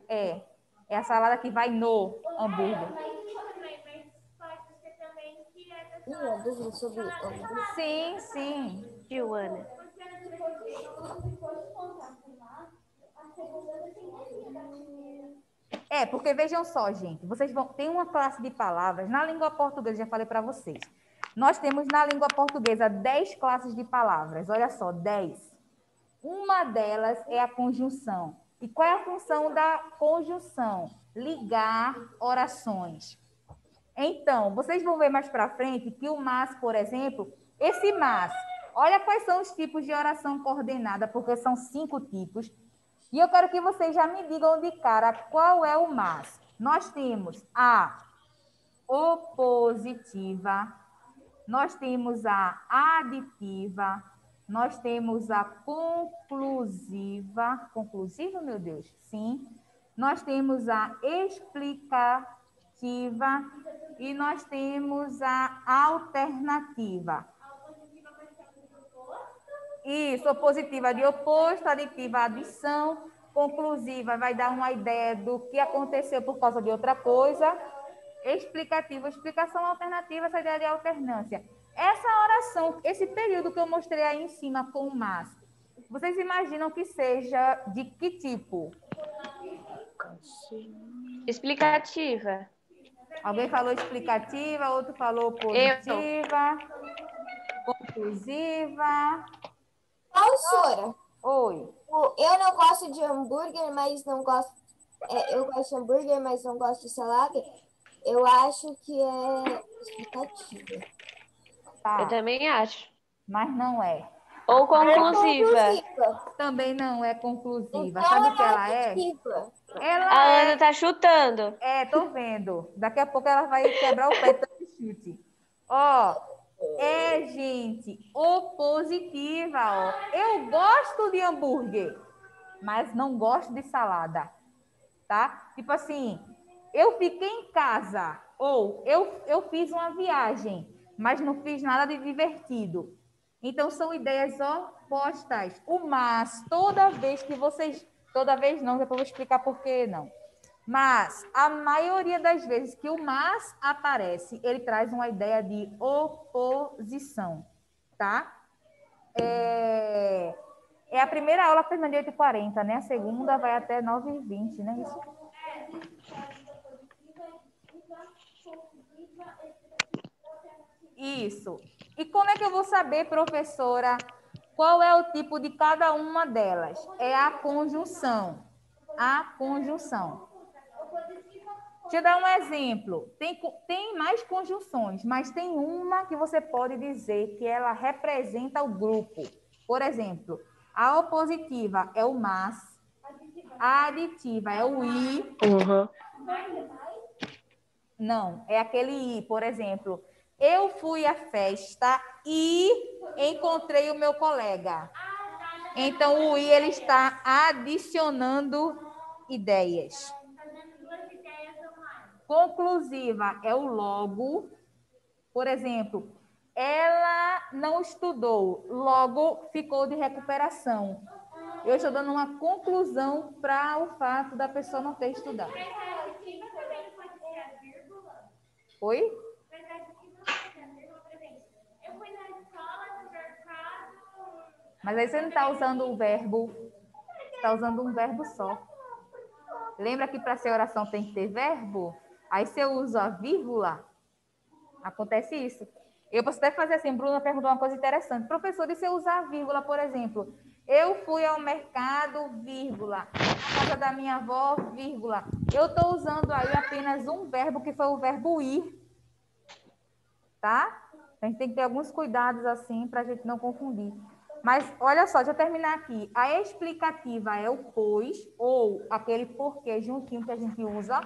É a salada que vai no hambúrguer. Minha dúvida sobre hambúrguer. Sim, sim. Joana. Porque vejam só, gente, vocês vão tem uma classe de palavras na língua portuguesa, já falei para vocês. Nós temos na língua portuguesa 10 classes de palavras, olha só, 10. Uma delas é a conjunção. E qual é a função da conjunção? Ligar orações. Então, vocês vão ver mais para frente que o mas, por exemplo, esse mas, olha quais são os tipos de oração coordenada, porque são 5 tipos. E eu quero que vocês já me digam de cara qual é o mas. Nós temos a opositiva, nós temos a aditiva, nós temos a conclusiva. Conclusiva, meu Deus? Sim. Nós temos a explicativa e nós temos a alternativa. Isso, opositiva de oposto, aditiva adição, conclusiva vai dar uma ideia do que aconteceu por causa de outra coisa, explicativa, explicação alternativa, essa ideia de alternância. Essa oração, esse período que eu mostrei aí em cima com o mas, vocês imaginam que seja de que tipo? Explicativa. Alguém falou explicativa, outro falou positiva. Conclusiva. Professora, Oi. eu não gosto de hambúrguer, mas não gosto. Eu gosto de hambúrguer, mas não gosto de salada. Eu acho que é explicativa. Eu Tá, também acho. mas não é. Ou É conclusiva. conclusiva. Também não é conclusiva. Então Sabe é o que ela é? negativa. Ela A Ana tá chutando. tô vendo. Daqui a pouco ela vai quebrar o pé de tanto chute. Ó, gente, opositiva, ó. Eu gosto de hambúrguer, mas não gosto de salada, tá? Tipo assim, eu fiquei em casa, ou eu fiz uma viagem, mas não fiz nada de divertido. Então, são ideias opostas. O mas, toda vez que vocês... Toda vez não, depois eu vou explicar por que não. Mas, a maioria das vezes que o mas aparece, ele traz uma ideia de oposição, tá? É a primeira aula termina de 8h40, né? A segunda vai até 9h20, né? Isso. Isso. E como é que eu vou saber, professora, qual é o tipo de cada uma delas? É a conjunção. A conjunção. Deixa eu dar um exemplo. Tem mais conjunções, mas tem uma que você pode dizer que ela representa o grupo. Por exemplo, a opositiva é o mas, a aditiva é o i. Uhum. Não, é aquele i, por exemplo. Eu fui à festa e encontrei o meu colega. Então, o i ele está adicionando ideias. Conclusiva é o logo. Por exemplo, ela não estudou, logo ficou de recuperação. Eu estou dando uma conclusão para o fato da pessoa não ter estudado. Oi? Mas aí você não está usando o verbo, está usando um verbo só. Lembra que para ser oração tem que ter verbo? Aí você usa a vírgula, acontece isso. Eu posso até fazer assim, Bruna perguntou uma coisa interessante. Professor, e se eu usar a vírgula, por exemplo? Eu fui ao mercado, vírgula. Na casa da minha avó, vírgula. Eu estou usando aí apenas um verbo, que foi o verbo ir. Tá? A gente tem que ter alguns cuidados assim para a gente não confundir. Mas olha só, deixa eu terminar aqui. A explicativa é o pois, ou aquele porquê juntinho que a gente usa.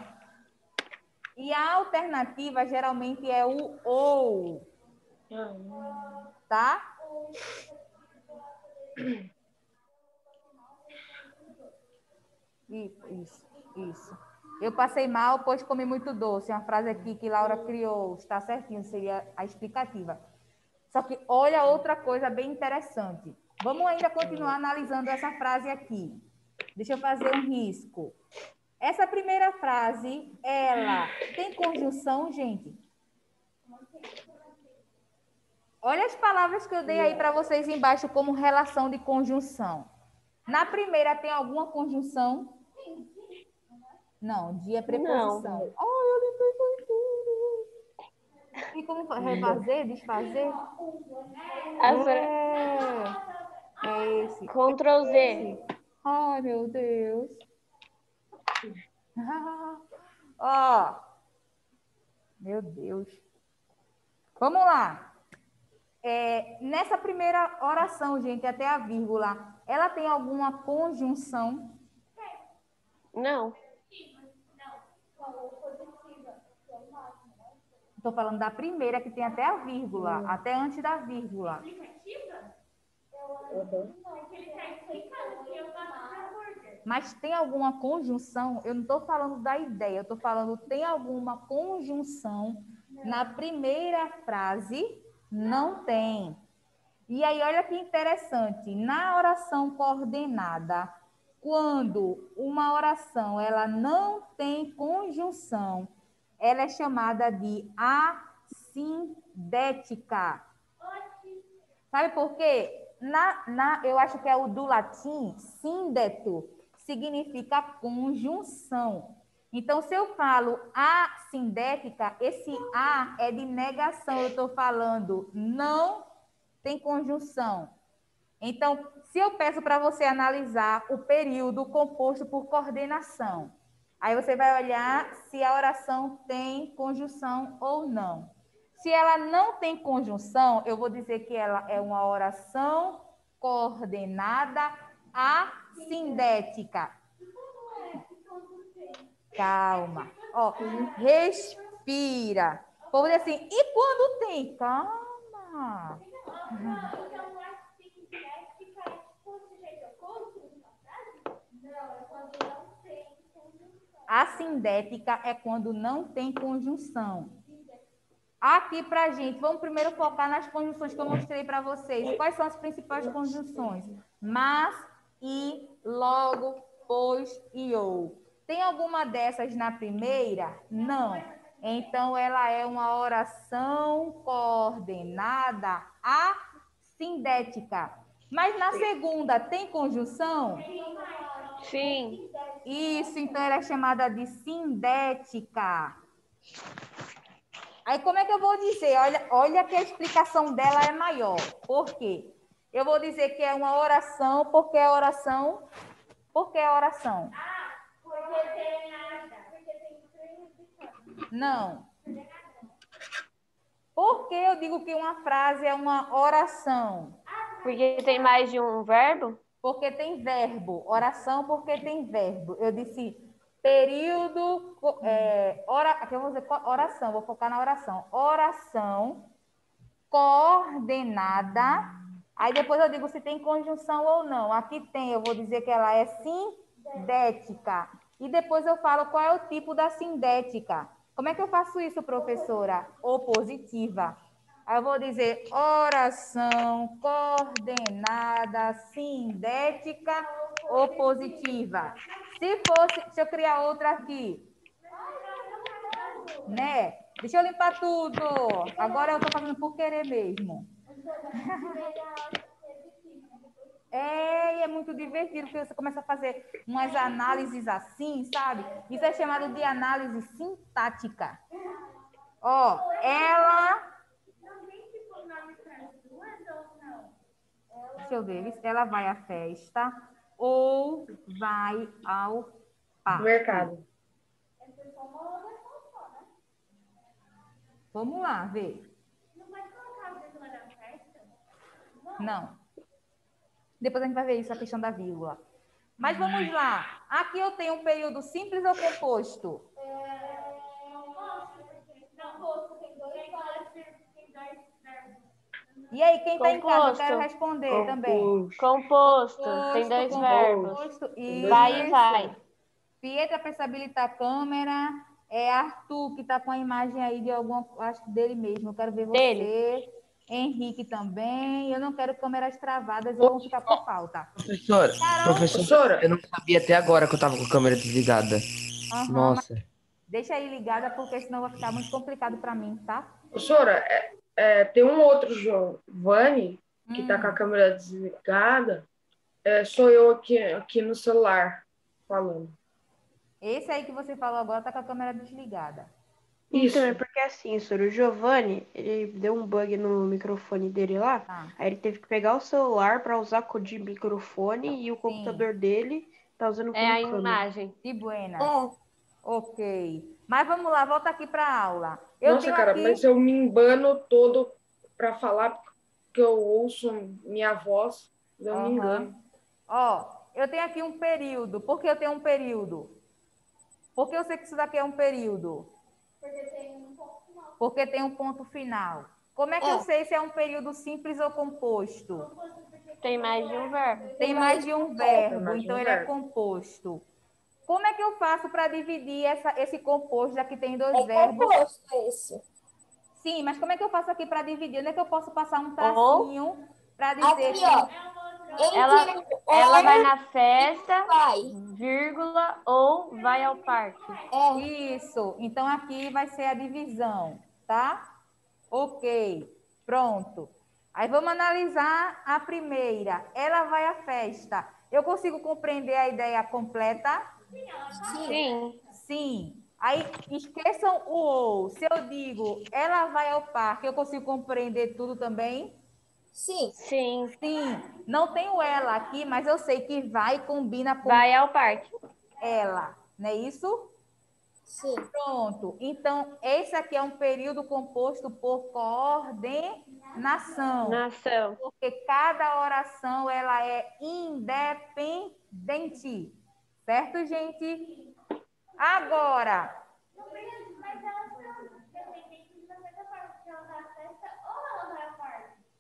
E a alternativa geralmente é o ou. Tá? Isso. Eu passei mal, pois comi muito doce. Uma frase aqui que Laura criou, está certinho, seria a explicativa. Só que olha outra coisa bem interessante. Vamos ainda continuar analisando essa frase aqui. Deixa eu fazer um risco. Essa primeira frase, ela tem conjunção, gente? Olha as palavras que eu dei aí para vocês embaixo como relação de conjunção. Na primeira tem alguma conjunção? Não, de é preposição. Oh, eu lembrei tudo. E como refazer, desfazer? É esse. Ctrl Z. Ai, meu Deus. Ó. Meu Deus. Vamos lá. Nessa primeira oração, gente, até a vírgula, ela tem alguma conjunção? Não. Estou falando da primeira, que tem até a vírgula, até antes da vírgula. Mas tem alguma conjunção? Eu não estou falando da ideia, eu estou falando tem alguma conjunção na primeira frase? Não tem. E aí, olha que interessante, na oração coordenada, quando uma oração ela não tem conjunção, ela é chamada de assindética. Sabe por quê? Eu acho que é o do latim, síndeto, significa conjunção. Então, se eu falo assindética, esse a é de negação. Eu estou falando não tem conjunção. Então, se eu peço para você analisar o período composto por coordenação, aí você vai olhar se a oração tem conjunção ou não. Se ela não tem conjunção, eu vou dizer que ela é uma oração coordenada assindética. Calma. Ó, respira. Vou dizer assim, e quando tem? Calma. Assindética é quando não tem conjunção. Aqui pra gente, vamos primeiro focar nas conjunções que eu mostrei para vocês. Quais são as principais conjunções? Mas, e, logo, pois e ou. Tem alguma dessas na primeira? Não. Então, ela é uma oração coordenada assindética. Mas na segunda, tem conjunção? Sim. Isso, então ela é chamada de sindética. Aí, como é que eu vou dizer? Olha que a explicação dela é maior. Por quê? Eu vou dizer que é uma oração, porque é oração. Por que é oração? Não. Por que eu digo que uma frase é uma oração? Porque tem mais de um verbo? Porque tem verbo. Oração porque tem verbo. Eu disse período, aqui eu vou dizer oração, vou focar na oração. Oração coordenada. Aí depois eu digo se tem conjunção ou não. Aqui tem, eu vou dizer que ela é sindética. E depois eu falo qual é o tipo da sindética. Como é que eu faço isso, professora? Opositiva. Aí eu vou dizer oração coordenada sindética opositiva. Se fosse, deixa eu criar outra aqui. Né? Deixa eu limpar tudo. Agora eu estou fazendo por querer mesmo. E é muito divertido, porque você começa a fazer umas análises assim, sabe? Isso é chamado de análise sintática. Ó, ela... Deixa eu ver, ela vai à festa ou vai ao parque? Mercado. Vamos lá, ver. Não. Depois a gente vai ver isso, a questão da vírgula. Mas vamos lá. Aqui eu tenho um período simples ou composto? E aí, quem está em casa, eu quero responder também. Composto. Tem dois verbos. Isso. Vai e vai. Pietra, para habilitar a câmera. É Arthur, que está com a imagem aí de alguma... Acho que dele mesmo. Eu quero ver você. Henrique também. Eu não quero câmeras travadas, eu vou ficar por falta. Professora, eu não sabia até agora que eu estava com a câmera desligada. Nossa. Deixa aí ligada, porque senão vai ficar muito complicado para mim, tá? Professora, tem um outro Giovanni que está com a câmera desligada. Sou eu aqui no celular falando. Esse aí que você falou agora está com a câmera desligada. Então, é porque assim, senhor, o Giovanni, ele deu um bug no microfone dele lá, aí ele teve que pegar o celular para usar de microfone e o computador dele tá usando como a câmera. imagem. Que buena. Ok. Mas vamos lá, volta aqui para a aula. Nossa, cara, mas eu me embano todo para falar porque eu ouço minha voz, eu me engano. Ó, eu tenho aqui um período. Por que eu tenho um período? Por que eu sei que isso daqui é um período? Porque tem um ponto final. Como é que eu sei se é um período simples ou composto? Tem mais de um verbo. Tem mais de um verbo, então ele é composto. Como é que eu faço para dividir esse composto, já que tem dois verbos? É composto esse. Sim, mas como é que eu faço aqui para dividir? Onde é que eu posso passar um tracinho para dizer aqui, que... ó. Ela vai na festa, vírgula, ou vai ao parque. Isso. Então, aqui vai ser a divisão, tá? Ok. Pronto. Aí, vamos analisar a primeira. Ela vai à festa. Eu consigo compreender a ideia completa? Sim. Sim. Aí, esqueçam o ou. Se eu digo, ela vai ao parque, eu consigo compreender tudo também? Sim. Sim. Sim. Não tem o ela aqui, mas eu sei que vai e combina com Vai ao parque. ela. Não é isso? Sim. Pronto. Então, esse aqui é um período composto por coordenação. Nação. Porque cada oração ela é independente. Certo, gente? Agora,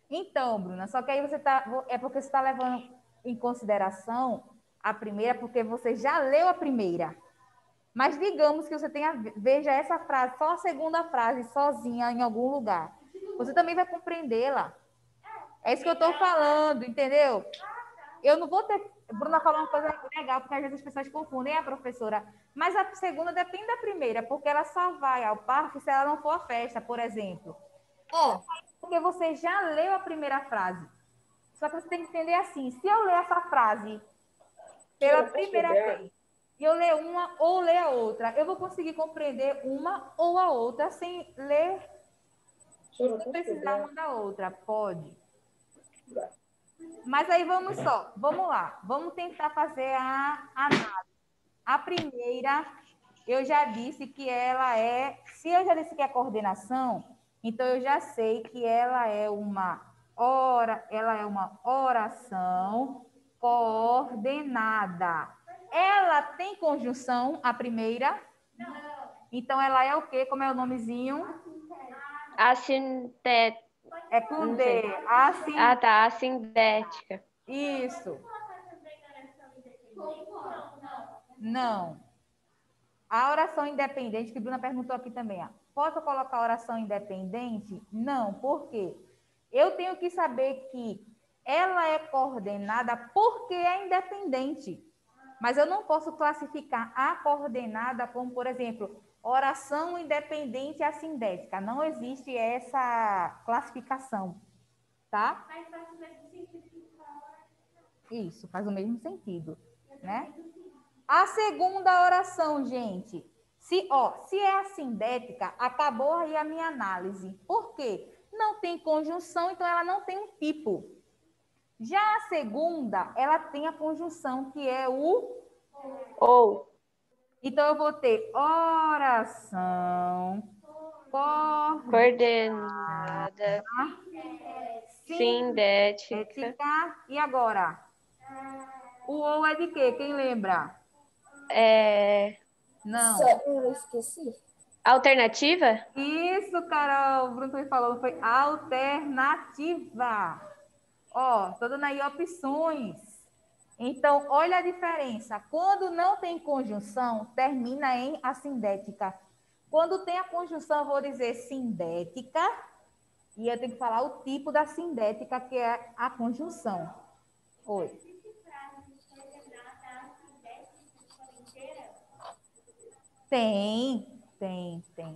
então, Bruna, só que aí você tá. É porque você está levando em consideração a primeira, porque você já leu a primeira. Mas digamos que você veja essa frase, só a segunda frase, sozinha em algum lugar. Você também vai compreendê-la. É isso que eu estou falando, entendeu? Eu não vou ter. Bruna falou uma coisa legal, porque às vezes as pessoas confundem a professora. Mas a segunda depende da primeira, porque ela só vai ao parque se ela não for à festa, por exemplo. Porque você já leu a primeira frase. Só que você tem que entender assim: se eu ler essa frase pela primeira vez, e eu ler uma ou ler a outra, eu vou conseguir compreender uma ou a outra sem ler, sem precisar uma da outra. Pode. Mas aí vamos lá. Vamos tentar fazer a análise. A primeira, eu já disse que ela é, se eu já disse que é coordenação, então eu já sei que ela é uma oração coordenada. Ela tem conjunção, a primeira? Não. Então ela é o quê? Como é o nomezinho? Assintética. É com D. Ah, tá. Assindética. Isso. Não. A oração independente, que Bruna perguntou aqui também, ó. Posso colocar a oração independente? Não. Por quê? Eu tenho que saber que ela é coordenada porque é independente. Mas eu não posso classificar a coordenada como, por exemplo, oração independente assindética. Não existe essa classificação, tá? Mas faz o mesmo sentido que isso, faz o mesmo sentido, né? A segunda oração, gente. Se é assindética, acabou aí a minha análise. Por quê? Não tem conjunção, então ela não tem um tipo. Já a segunda, ela tem a conjunção, que é o ou. Então, eu vou ter oração coordenada, sindética. E agora? O ou é de quê? Quem lembra? Não. Eu esqueci. Alternativa? Isso, Carol. O Bruno me falou, foi alternativa. Ó, tô dando aí opções. Então, olha a diferença. Quando não tem conjunção, termina em assindética. Quando tem a conjunção, eu vou dizer sindética. E eu tenho que falar o tipo da sindética, que é a conjunção. Oi. Tem.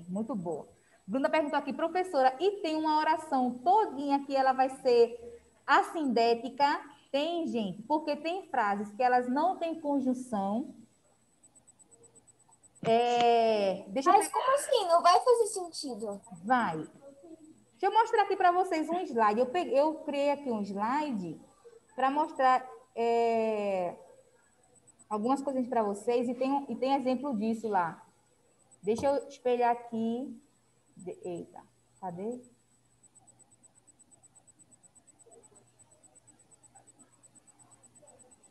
Muito boa. Bruna perguntou aqui, professora, e tem uma oração todinha que ela vai ser assindética? Tem, gente, porque tem frases que elas não têm conjunção. Mas como assim? Não vai fazer sentido? Vai. Deixa eu mostrar aqui para vocês um slide. Eu criei aqui um slide para mostrar algumas coisas para vocês e tem exemplo disso lá. Deixa eu espelhar aqui. Eita, cadê?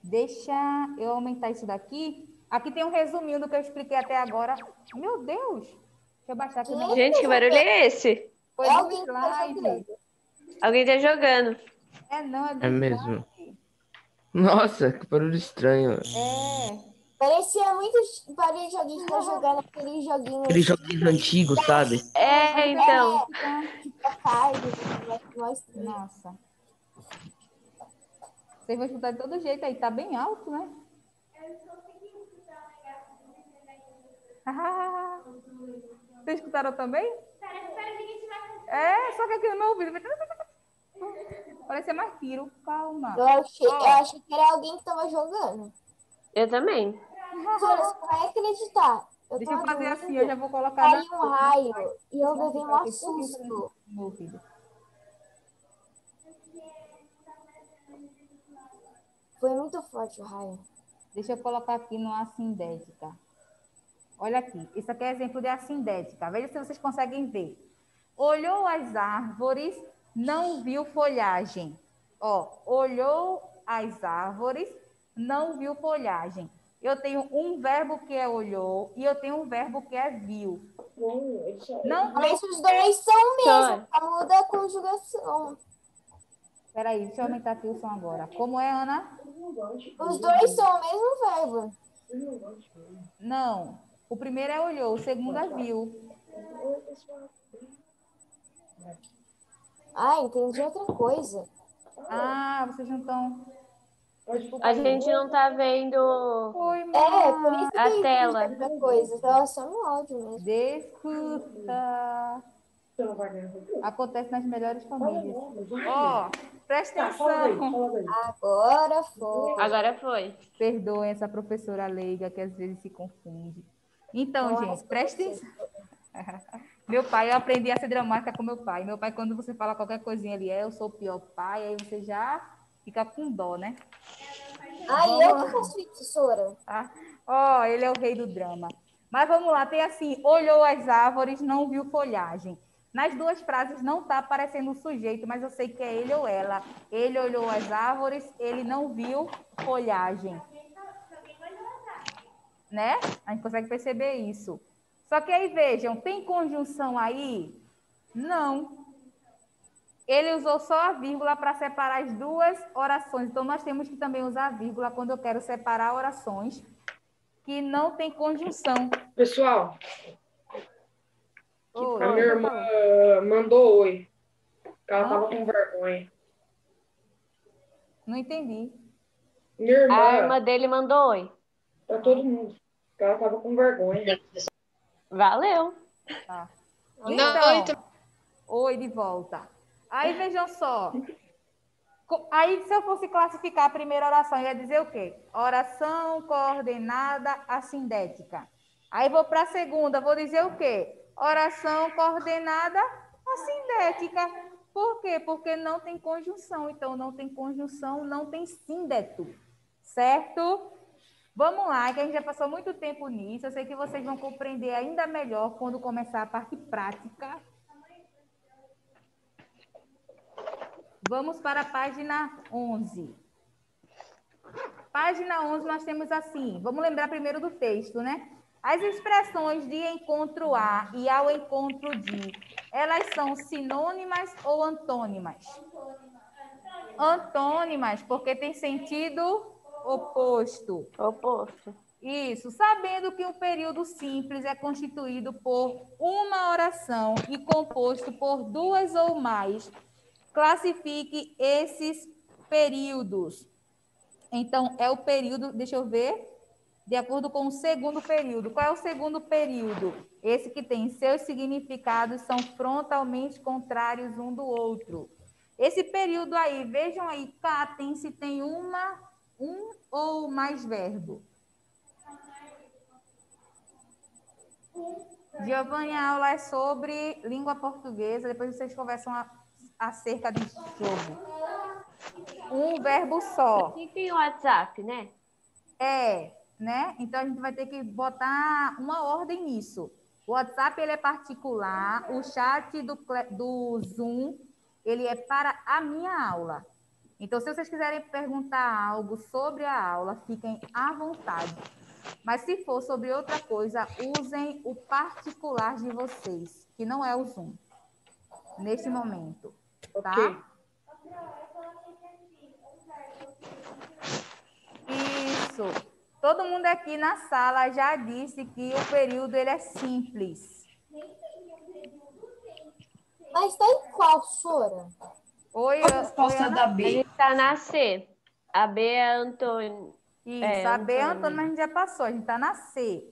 Deixa eu aumentar isso daqui. Aqui tem um resuminho do que eu expliquei até agora. Meu Deus! Deixa eu baixar aqui. Gente, que barulho é esse? Foi do slide. Alguém tá jogando. Não, é do É mesmo. Nossa, que barulho estranho. Parecia muito aquele joguinho que tá jogando aquele joguinho. Aquele joguinho antigo, sabe? Então. Nossa. Vocês vão escutar de todo jeito aí, tá bem alto, né? Vocês escutaram também? Só que aqui no meu ouvido. Parece mais tiro. Calma. Eu achei que era alguém que tava jogando. Eu também. Você vai acreditar. Deixa eu fazer assim, eu já vou colocar. Caiu um raio e eu levei um susto. Foi muito forte o raio. Deixa eu colocar aqui no assindética. Olha aqui, isso aqui é exemplo de assindética. Veja se vocês conseguem ver. Olhou as árvores, não viu folhagem. Ó, olhou as árvores, não viu folhagem. Eu tenho um verbo que é olhou e eu tenho um verbo que é viu. Não, mas os dois são mesmo, só muda a conjugação. Peraí, deixa eu aumentar aqui o som agora. Como é, Ana? Os dois são o mesmo verbo. Não. O primeiro é olhou, o segundo é viu. Ah, entendi outra coisa. Ah, vocês não estão... A gente não tá vendo Oi, por isso que a eu entendi tela. outra coisa. Tava só no áudio mesmo. Desculpa. Acontece nas melhores famílias. Ó, presta atenção. Agora foi. Agora foi. Perdoem essa professora leiga que às vezes se confunde. Então, gente, presta atenção. Meu pai, eu aprendi a ser dramática com meu pai. Meu pai, quando você fala qualquer coisinha ali, eu sou o pior pai, aí você já fica com dó, né? Ai, eu que faço isso, professora. Tá? Ó, ele é o rei do drama. Mas vamos lá, tem assim, olhou as árvores, não viu folhagem. Nas duas frases não está aparecendo o sujeito, mas eu sei que é ele ou ela. Ele olhou as árvores, ele não viu folhagem. Né? A gente consegue perceber isso. Só que aí, vejam, tem conjunção aí? Não. Ele usou só a vírgula para separar as duas orações. Então, nós temos que também usar a vírgula quando eu quero separar orações que não tem conjunção. Pessoal, Oi, a minha irmã mandou oi. Ela tava com vergonha. Não entendi. Minha irmã... A irmã dele mandou oi. Pra todo mundo. Ela tava com vergonha. Valeu. Tá. Então, oi de volta. Aí, vejam só. Aí, se eu fosse classificar a primeira oração, eu ia dizer o quê? Oração coordenada assindética. Aí, vou para a segunda, vou dizer o quê? Oração coordenada assindética. Por quê? Porque não tem conjunção. Então, não tem conjunção, não tem síndeto. Certo? Vamos lá, que a gente já passou muito tempo nisso. Eu sei que vocês vão compreender ainda melhor quando começar a parte prática. Vamos para a página 11. Página 11 nós temos assim, vamos lembrar primeiro do texto, né? As expressões de encontro a e ao encontro de, elas são sinônimas ou antônimas? Antônimas, porque tem sentido oposto. Oposto. Isso, sabendo que um período simples é constituído por uma oração e composto por duas ou mais, classifique esses períodos. Então, é o período, deixa eu ver, de acordo com o segundo período. Qual é o segundo período? Esse que tem seus significados são frontalmente contrários um do outro. Esse período aí, vejam aí, catem se tem um ou mais verbo. Giovanni, a aula é sobre língua portuguesa, depois vocês conversam acerca do jogo. Um verbo só. E tem o WhatsApp, né? Né? Então, a gente vai ter que botar uma ordem nisso. O WhatsApp, ele é particular, o chat do Zoom, ele é para a minha aula. Então, se vocês quiserem perguntar algo sobre a aula, fiquem à vontade. Mas se for sobre outra coisa, usem o particular de vocês, que não é o Zoom, neste momento, tá? Okay. Isso. Todo mundo aqui na sala já disse que o período ele é simples. Mas tá em qual, Sora? Oi, a resposta da B. A gente tá na C. A B é Antônio. Isso, a B é Antônio, mas a gente já passou, a gente tá na C.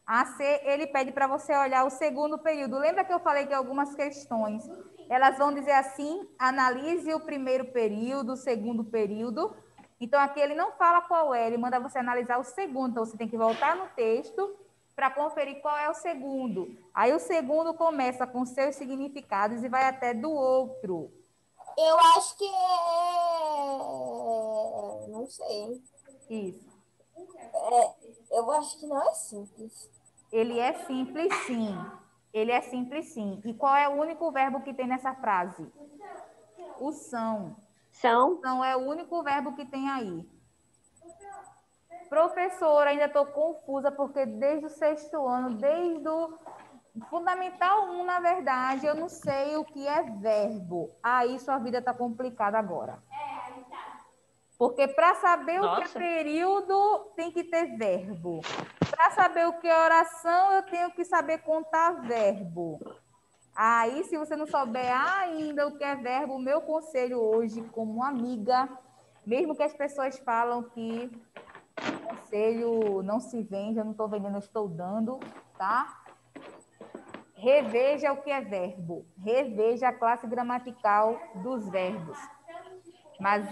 A C, ele pede para você olhar o segundo período. Lembra que eu falei que algumas questões, elas vão dizer assim, analise o primeiro período, o segundo período. Então, aqui ele não fala qual é, ele manda você analisar o segundo. Então, você tem que voltar no texto para conferir qual é o segundo. Aí, o segundo começa com seus significados e vai até do outro. Eu acho que é... Não não sei. Isso. Eu acho que não é simples. Ele é simples, sim. Ele é simples, sim. E qual é o único verbo que tem nessa frase? O são. São? São é o único verbo que tem aí. Professora, ainda estou confusa, porque desde o 6º ano, desde o Fundamental 1, na verdade, eu não sei o que é verbo. Aí sua vida está complicada agora. Porque para saber o que é período, tem que ter verbo. Para saber o que é oração, eu tenho que saber contar verbo. Aí, se você não souber ainda o que é verbo, o meu conselho hoje, como amiga, mesmo que as pessoas falam que conselho não se vende, eu não estou vendendo, eu estou dando, tá? Reveja o que é verbo. Reveja a classe gramatical dos verbos. Mas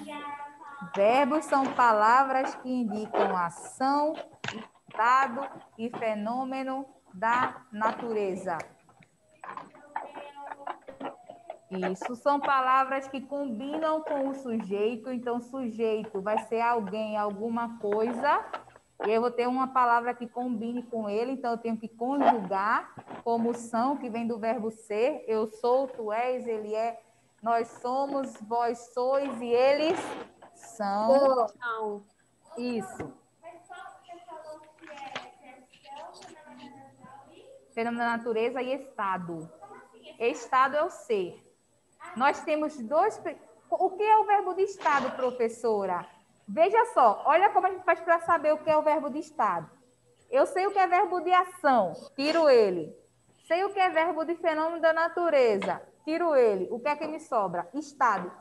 verbos são palavras que indicam ação, estado e fenômeno da natureza. Isso são palavras que combinam com o sujeito. Então, sujeito vai ser alguém, alguma coisa. E eu vou ter uma palavra que combine com ele. Então, eu tenho que conjugar como são, que vem do verbo ser. Eu sou, tu és, ele é. Nós somos, vós sois e eles são. São. Isso. Fenômeno da natureza e estado. Estado é o ser. Nós temos dois... O que é o verbo de estado, professora? Veja só, olha como a gente faz para saber o que é o verbo de estado. Eu sei o que é verbo de ação, tiro ele. Sei o que é verbo de fenômeno da natureza, tiro ele. O que é que me sobra? Estado.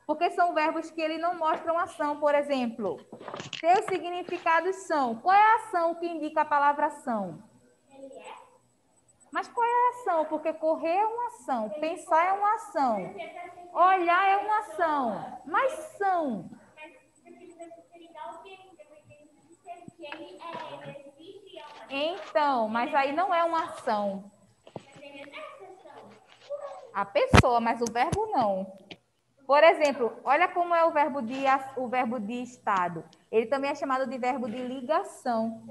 Porque são verbos que ele não mostram ação, por exemplo. Seus significados são... Qual é a ação que indica a palavra ação? Mas qual é a ação? Porque correr é uma ação, pensar é uma ação, olhar é uma ação. Mas são. Então, mas aí não é uma ação. A pessoa, mas o verbo não. Por exemplo, olha como é o verbo de estado. Ele também é chamado de verbo de ligação.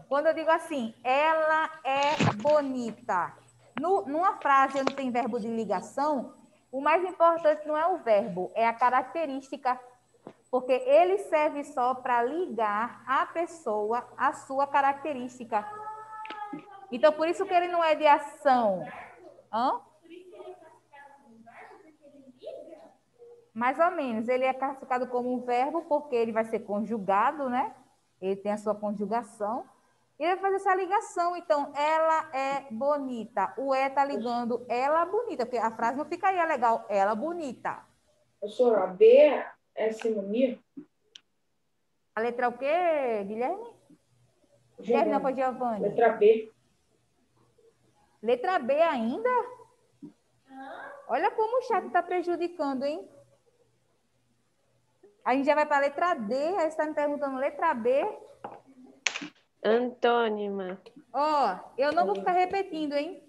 Quando eu digo assim, ela é bonita. Numa frase onde tem verbo de ligação, o mais importante não é o verbo, é a característica. Porque ele serve só para ligar a pessoa à sua característica. Então, por isso que ele não é de ação. Hã? Mais ou menos. Ele é classificado como um verbo porque ele vai ser conjugado, né? Ele tem a sua conjugação. E ele vai fazer essa ligação. Então, ela é bonita. O é está ligando ela bonita, porque a frase não fica aí, é legal. Ela bonita. Professora, a B é sinônimo? A letra o quê, Guilherme? Guilherme, não foi Giovanni. Letra B. Letra B ainda? Olha como o chat está prejudicando, hein? A gente já vai para a letra D, aí você está me perguntando letra B. Antônima. Ó, eu não vou ficar repetindo, hein?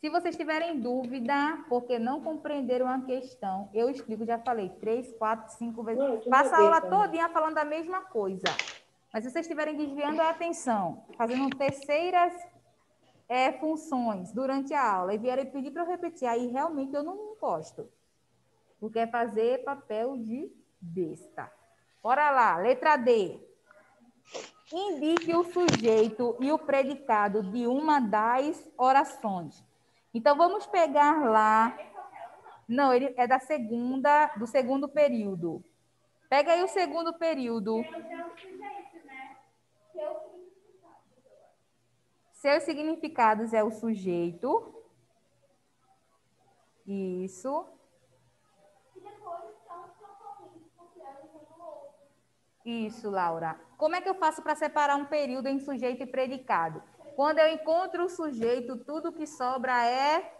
Se vocês tiverem dúvida, porque não compreenderam a questão, eu explico, já falei, 3, 4, 5 vezes. Passa a aula todinha falando a mesma coisa. Mas se vocês estiverem desviando a atenção, fazendo terceiras funções durante a aula, e vierem pedir para eu repetir, aí realmente eu não gosto. Porque é fazer papel de besta. Bora lá, letra D. Indique o sujeito e o predicado de uma das orações. Então, vamos pegar lá... Não, ele é do segundo período. Pega aí o segundo período. Seus significados é o sujeito. Isso. Isso, Laura. Como é que eu faço para separar um período em sujeito e predicado? Quando eu encontro o sujeito, tudo que sobra é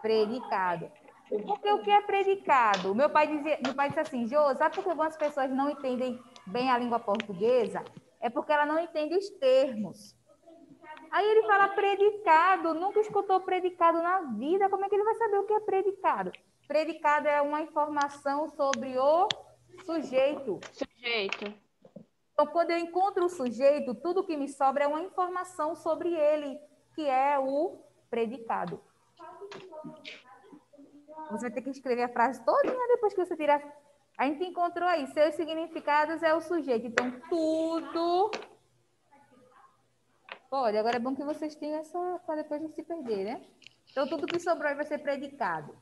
predicado. Porque o que é predicado? Meu pai disse assim, Jô, sabe por que algumas pessoas não entendem bem a língua portuguesa? É porque ela não entende os termos. Aí ele fala predicado, nunca escutou predicado na vida, como é que ele vai saber o que é predicado? Predicado é uma informação sobre o Sujeito. Sujeito. Então, quando eu encontro o sujeito, tudo que me sobra é uma informação sobre ele, que é o predicado. Você vai ter que escrever a frase todinha depois que você tirar. A gente encontrou aí, seus significados é o sujeito. Então, tudo... Olha, agora é bom que vocês tenham essa... para depois não se perder, né? Então, tudo que sobrou aí vai ser predicado.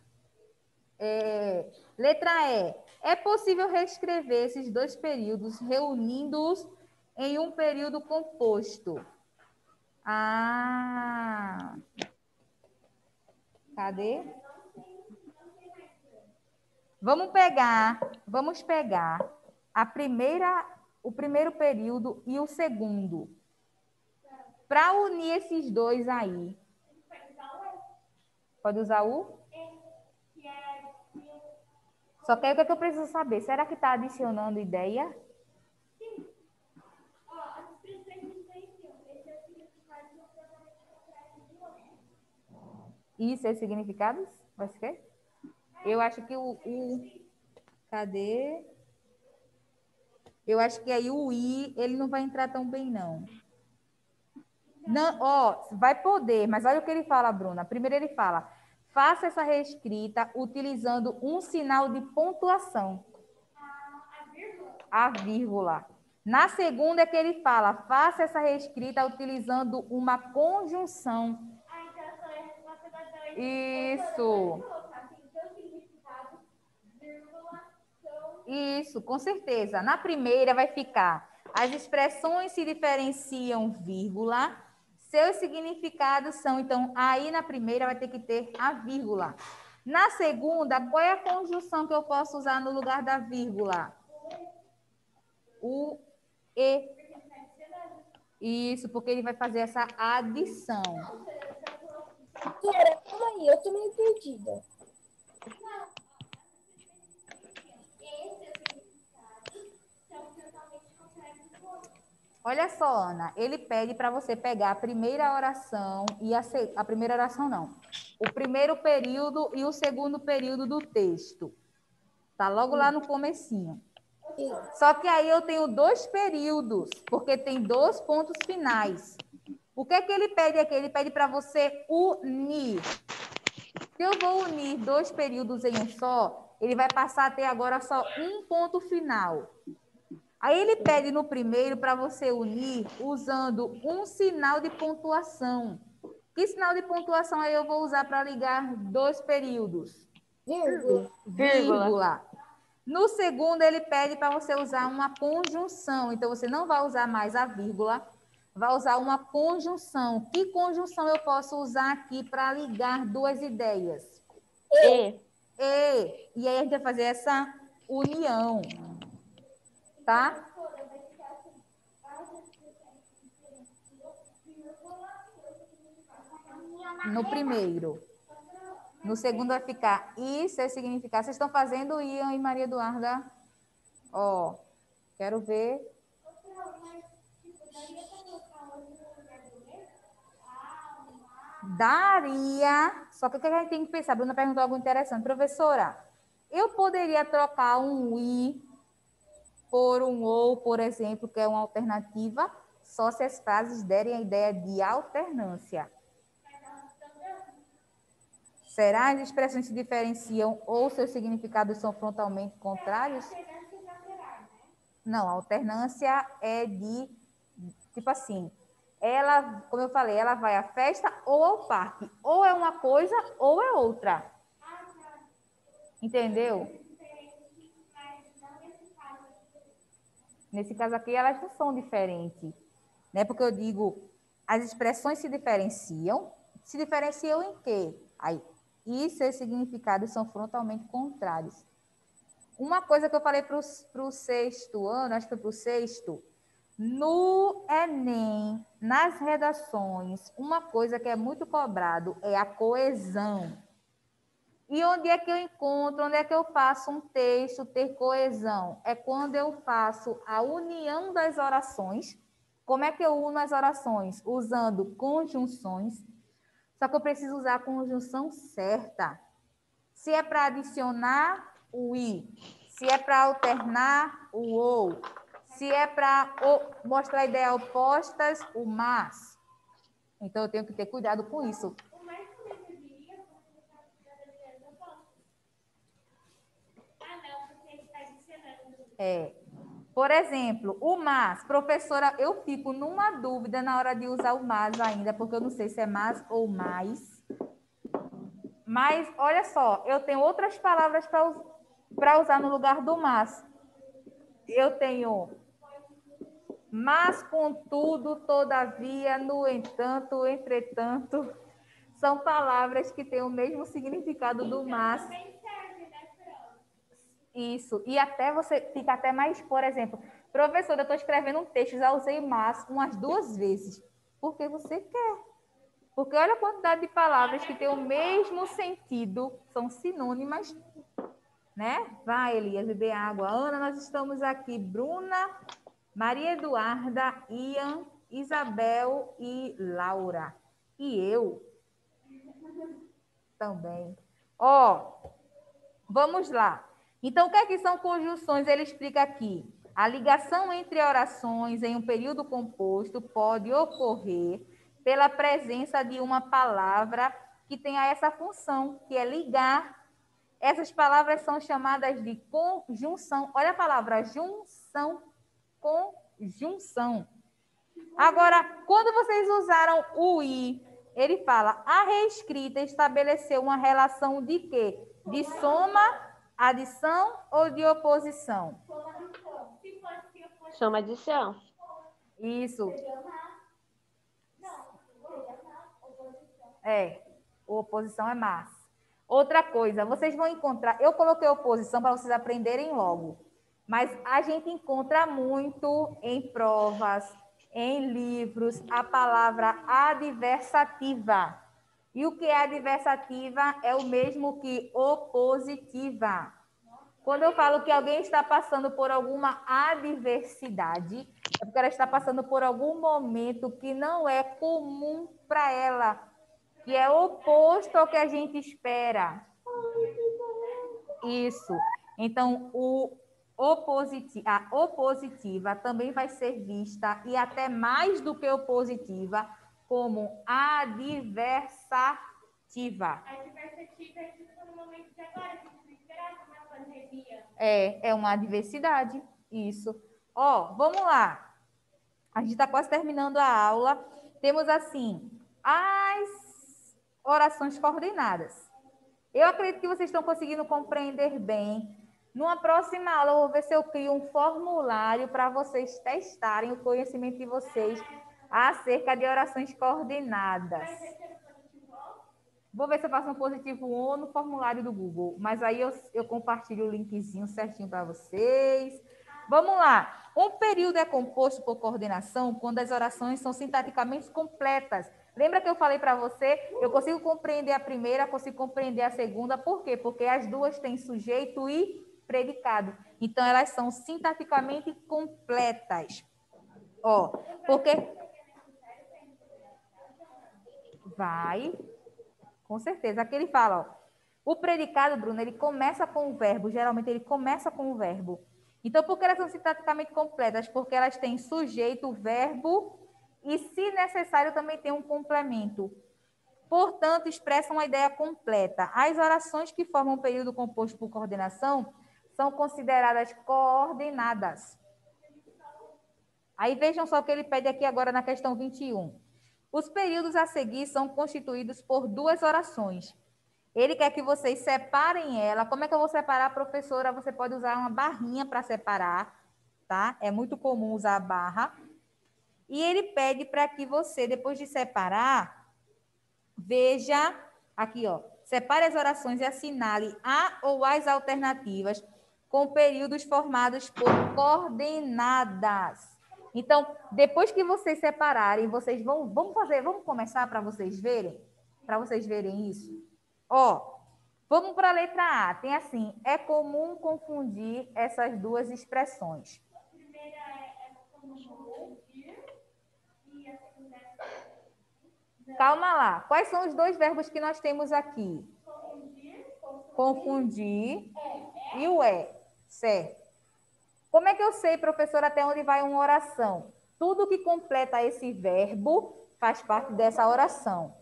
Letra E. É possível reescrever esses dois períodos, reunindo-os em um período composto. Ah! Cadê? Vamos pegar o primeiro período e o segundo. Para unir esses dois aí. Pode usar o? Só que aí o que eu preciso saber? Será que está adicionando ideia? Isso é significados? Vai ser? Eu acho que cadê? Eu acho que aí o I, ele não vai entrar tão bem, não. Não, ó, vai poder, mas olha o que ele fala, Bruna. Primeiro ele fala, faça essa reescrita utilizando um sinal de pontuação. A vírgula. Na segunda é que ele fala, faça essa reescrita utilizando uma conjunção. Isso. Isso, com certeza. Na primeira vai ficar, as expressões se diferenciam, vírgula, seus significados são, então, aí na primeira vai ter que ter a vírgula. Na segunda, qual é a conjunção que eu posso usar no lugar da vírgula? O E. Isso, porque ele vai fazer essa adição. Cara, calma aí, eu tô meio perdida. Olha só, Ana, ele pede para você pegar a primeira oração e a primeira oração não. O primeiro período e o segundo período do texto. Tá logo lá no comecinho. Só que aí eu tenho dois períodos, porque tem dois pontos finais. O que é que ele pede aqui? Ele pede para você unir. Se eu vou unir dois períodos em um só, ele vai passar a ter agora só um ponto final. Aí ele pede no primeiro para você unir usando um sinal de pontuação. Que sinal de pontuação aí eu vou usar para ligar dois períodos? Vírgula. No segundo, ele pede para você usar uma conjunção. Então, você não vai usar mais a vírgula, vai usar uma conjunção. Que conjunção eu posso usar aqui para ligar duas ideias? E. E aí a gente vai fazer essa união. Tá? No primeiro. No segundo vai ficar I, seu significado. Vocês estão fazendo Ian e Maria Eduarda? Ó, quero ver. Daria. Só que o que a gente tem que pensar? A Bruna perguntou algo interessante. Professora, eu poderia trocar um I por um ou, por exemplo, que é uma alternativa, só se as frases derem a ideia de alternância. Será as expressões se diferenciam ou seus significados são frontalmente contrários? Não, a alternância é de, tipo assim, ela, como eu falei, ela vai à festa ou ao parque. Ou é uma coisa ou é outra. Entendeu? Nesse caso aqui, elas não são diferentes. Né? Porque eu digo, as expressões se diferenciam em quê? Aí, e seus significados são frontalmente contrários. Uma coisa que eu falei para o sexto ano, acho que foi para o sexto, no Enem, nas redações, uma coisa que é muito cobrado é a coesão. E onde é que eu encontro, onde é que eu faço um texto ter coesão? É quando eu faço a união das orações. Como é que eu uno as orações? Usando conjunções. Só que eu preciso usar a conjunção certa. Se é para adicionar o i, Se é para alternar, o ou. Se é para mostrar ideias opostas, o mas. Então, eu tenho que ter cuidado com isso. Por exemplo, o mas. Professora, eu fico numa dúvida na hora de usar o mas ainda, porque eu não sei se é mas ou mais. Mas, olha só, eu tenho outras palavras para usar no lugar do mas. Eu tenho mas, contudo, todavia, no entanto, entretanto. São palavras que têm o mesmo significado do mas. Isso. E até você fica até mais, por exemplo, professora, eu estou escrevendo um texto, já usei mas umas 2 vezes. Porque você quer. Porque olha a quantidade de palavras que têm o mesmo sentido, são sinônimas, né? Vai, Elias, beber água. Ana, nós estamos aqui. Bruna, Maria Eduarda, Ian, Isabel e Laura. E eu também. Ó, vamos lá. Então, o que é que são conjunções? Ele explica aqui. A ligação entre orações em um período composto pode ocorrer pela presença de uma palavra que tenha essa função, que é ligar. Essas palavras são chamadas de conjunção. Olha a palavra junção, conjunção. Agora, quando vocês usaram o i, ele fala, a reescrita estabeleceu uma relação de quê? De soma, adição ou de oposição? Soma adição. Isso. Oposição é mas. Outra coisa, vocês vão encontrar, eu coloquei oposição para vocês aprenderem logo, mas a gente encontra muito em provas, em livros, a palavra adversativa. E o que é adversativa é o mesmo que opositiva. Quando eu falo que alguém está passando por alguma adversidade, é porque ela está passando por algum momento que não é comum para ela, que é oposto ao que a gente espera. Isso. Então, a opositiva também vai ser vista, e até mais do que opositiva, como adversativa. A adversativa é tipo no momento de agora, que se esperava uma pandemia. É uma adversidade, isso. Ó, vamos lá. A gente está quase terminando a aula. Temos, assim, as orações coordenadas. Eu acredito que vocês estão conseguindo compreender bem. Numa próxima aula, eu vou ver se eu crio um formulário para vocês testarem o conhecimento de vocês acerca de orações coordenadas. Vou ver se eu faço um positivo on no formulário do Google. Mas aí eu compartilho o linkzinho certinho para vocês. Vamos lá. Um período é composto por coordenação quando as orações são sintaticamente completas. Lembra que eu falei para você? Eu consigo compreender a primeira, consigo compreender a segunda. Por quê? Porque as duas têm sujeito e predicado. Então, elas são sintaticamente completas. Ó, porque... Vai... Com certeza. Aqui ele fala, ó, o predicado, Bruno, ele começa com o verbo. Geralmente, ele começa com o verbo. Então, por que elas são sintaticamente completas? Porque elas têm sujeito, verbo e, se necessário, também tem um complemento. Portanto, expressam uma ideia completa. As orações que formam um período composto por coordenação são consideradas coordenadas. Aí, vejam só o que ele pede aqui agora na questão 21. Os períodos a seguir são constituídos por 2 orações. Ele quer que vocês separem ela. Como é que eu vou separar, professora? Você pode usar uma barrinha para separar, tá? É muito comum usar a barra. E ele pede para que você, depois de separar, veja aqui, ó. Separe as orações e assinale a ou as alternativas com períodos formados por coordenadas. Então, depois que vocês separarem, vocês vamos começar para vocês verem isso. Ó, vamos para a letra A. Tem assim, é comum confundir essas duas expressões. A primeira é comum ouvir e a segunda é... Calma lá. Quais são os 2 verbos que nós temos aqui? Confundir e o é. Certo. Como é que eu sei, professora, até onde vai uma oração? Tudo que completa esse verbo faz parte dessa oração.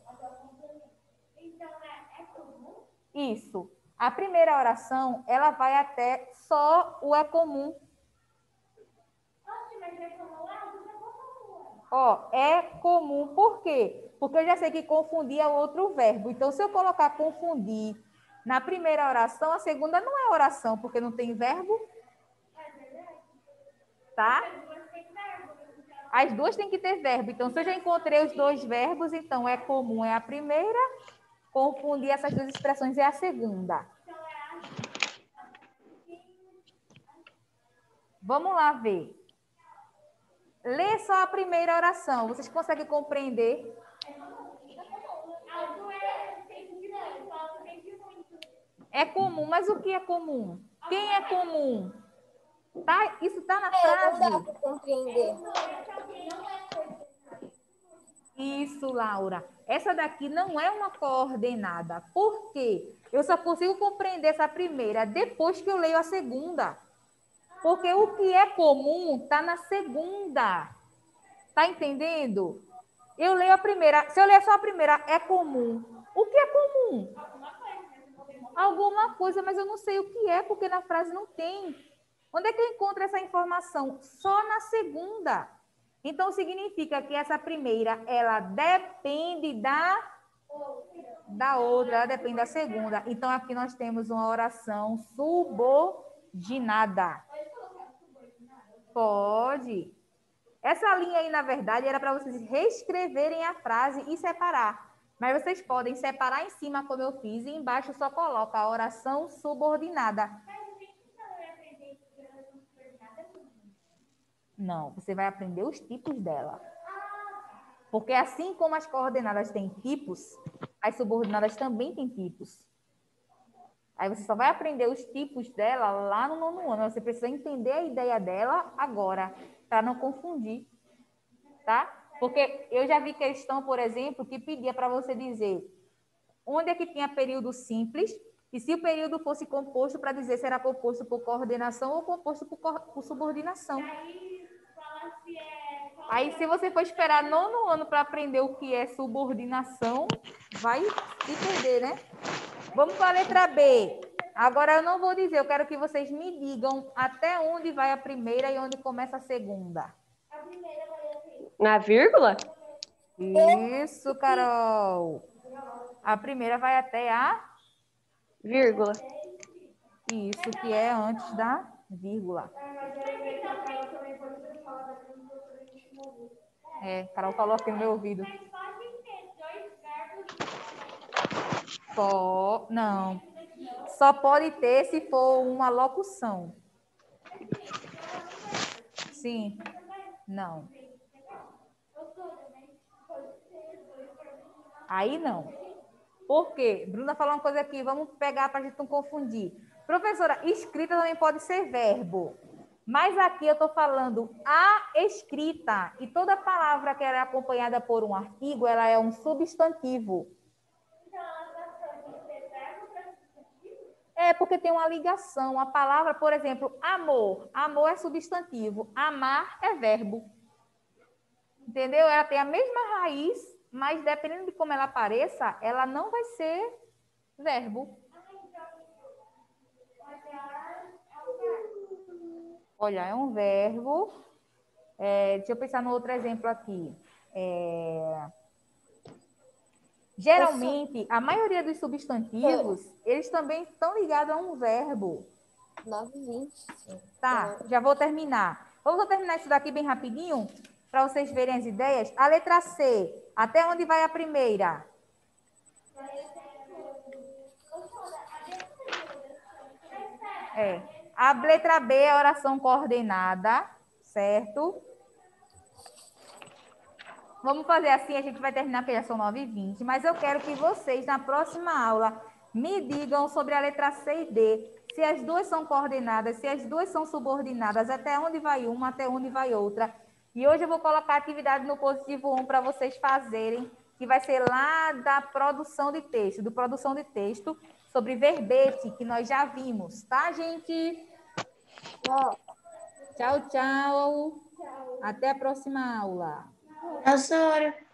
Isso. A primeira oração, ela vai até só o é comum. Ó, é comum. Por quê? Porque eu já sei que confundir é outro verbo. Então, se eu colocar confundir na primeira oração, a segunda não é oração, porque não tem verbo. Tá? As duas têm que ter verbo. Então, se eu já encontrei os dois verbos, então é comum é a primeira, confundir essas duas expressões é a segunda. Vamos lá ver. Lê só a primeira oração. Vocês conseguem compreender? É comum, mas o que é comum? Quem é comum? Tá? Isso está na frase. Não dá para compreender. Isso, Laura. Essa daqui não é uma coordenada. Por quê? Eu só consigo compreender essa primeira depois que eu leio a segunda. Porque o que é comum está na segunda. Tá entendendo? Eu leio a primeira. Se eu ler só a primeira, é comum. O que é comum? Alguma coisa, mas eu não sei o que é, porque na frase não tem. Onde é que eu encontro essa informação? Só na segunda. Então, significa que essa primeira, ela depende da outra, ela depende da segunda. Então, aqui nós temos uma oração subordinada. Pode. Essa linha aí, na verdade, era para vocês reescreverem a frase e separar. Mas vocês podem separar em cima, como eu fiz, e embaixo só coloca a oração subordinada. Não, você vai aprender os tipos dela. Porque assim como as coordenadas têm tipos, as subordinadas também têm tipos. Aí você só vai aprender os tipos dela lá no 9º ano. Você precisa entender a ideia dela agora, para não confundir. Tá? Porque eu já vi questão, por exemplo, que pedia para você dizer onde é que tinha período simples e se o período fosse composto, para dizer se era composto por coordenação ou composto por subordinação. Aí, se você for esperar 9º ano para aprender o que é subordinação, vai se perder, né? Vamos para a letra B. Agora, eu não vou dizer, eu quero que vocês me digam até onde vai a primeira e onde começa a segunda. Na vírgula? Isso, Carol. A primeira vai até a vírgula. Isso, que é antes da vírgula. Carol falou aqui no meu ouvido. Não. Só pode ter se for uma locução. Sim. Não. Aí não. Por quê? Bruna falou uma coisa aqui, vamos pegar para a gente não confundir. Professora, escrita também pode ser verbo. Mas aqui eu estou falando a escrita. E toda palavra que é acompanhada por um artigo, ela é um substantivo. É porque tem uma ligação. A palavra, por exemplo, amor. Amor é substantivo. Amar é verbo. Entendeu? Ela tem a mesma raiz, mas dependendo de como ela apareça, ela não vai ser verbo. Olha, é um verbo. Deixa eu pensar no outro exemplo aqui. Geralmente, a maioria dos substantivos, eles também estão ligados a um verbo. 9h20. Tá, já vou terminar. Vamos terminar isso daqui bem rapidinho, para vocês verem as ideias. A letra C, até onde vai a primeira? A letra B é a oração coordenada, certo? Vamos fazer assim, a gente vai terminar porque já são 9h20, mas eu quero que vocês, na próxima aula, me digam sobre a letra C e D, se as duas são coordenadas, se as duas são subordinadas, até onde vai uma, até onde vai outra. E hoje eu vou colocar a atividade no positivo 1 para vocês fazerem, que vai ser lá da produção de texto, sobre verbete, que nós já vimos, tá, gente? Tchau. Tchau, tchau. Até a próxima aula. Tchau, Sora.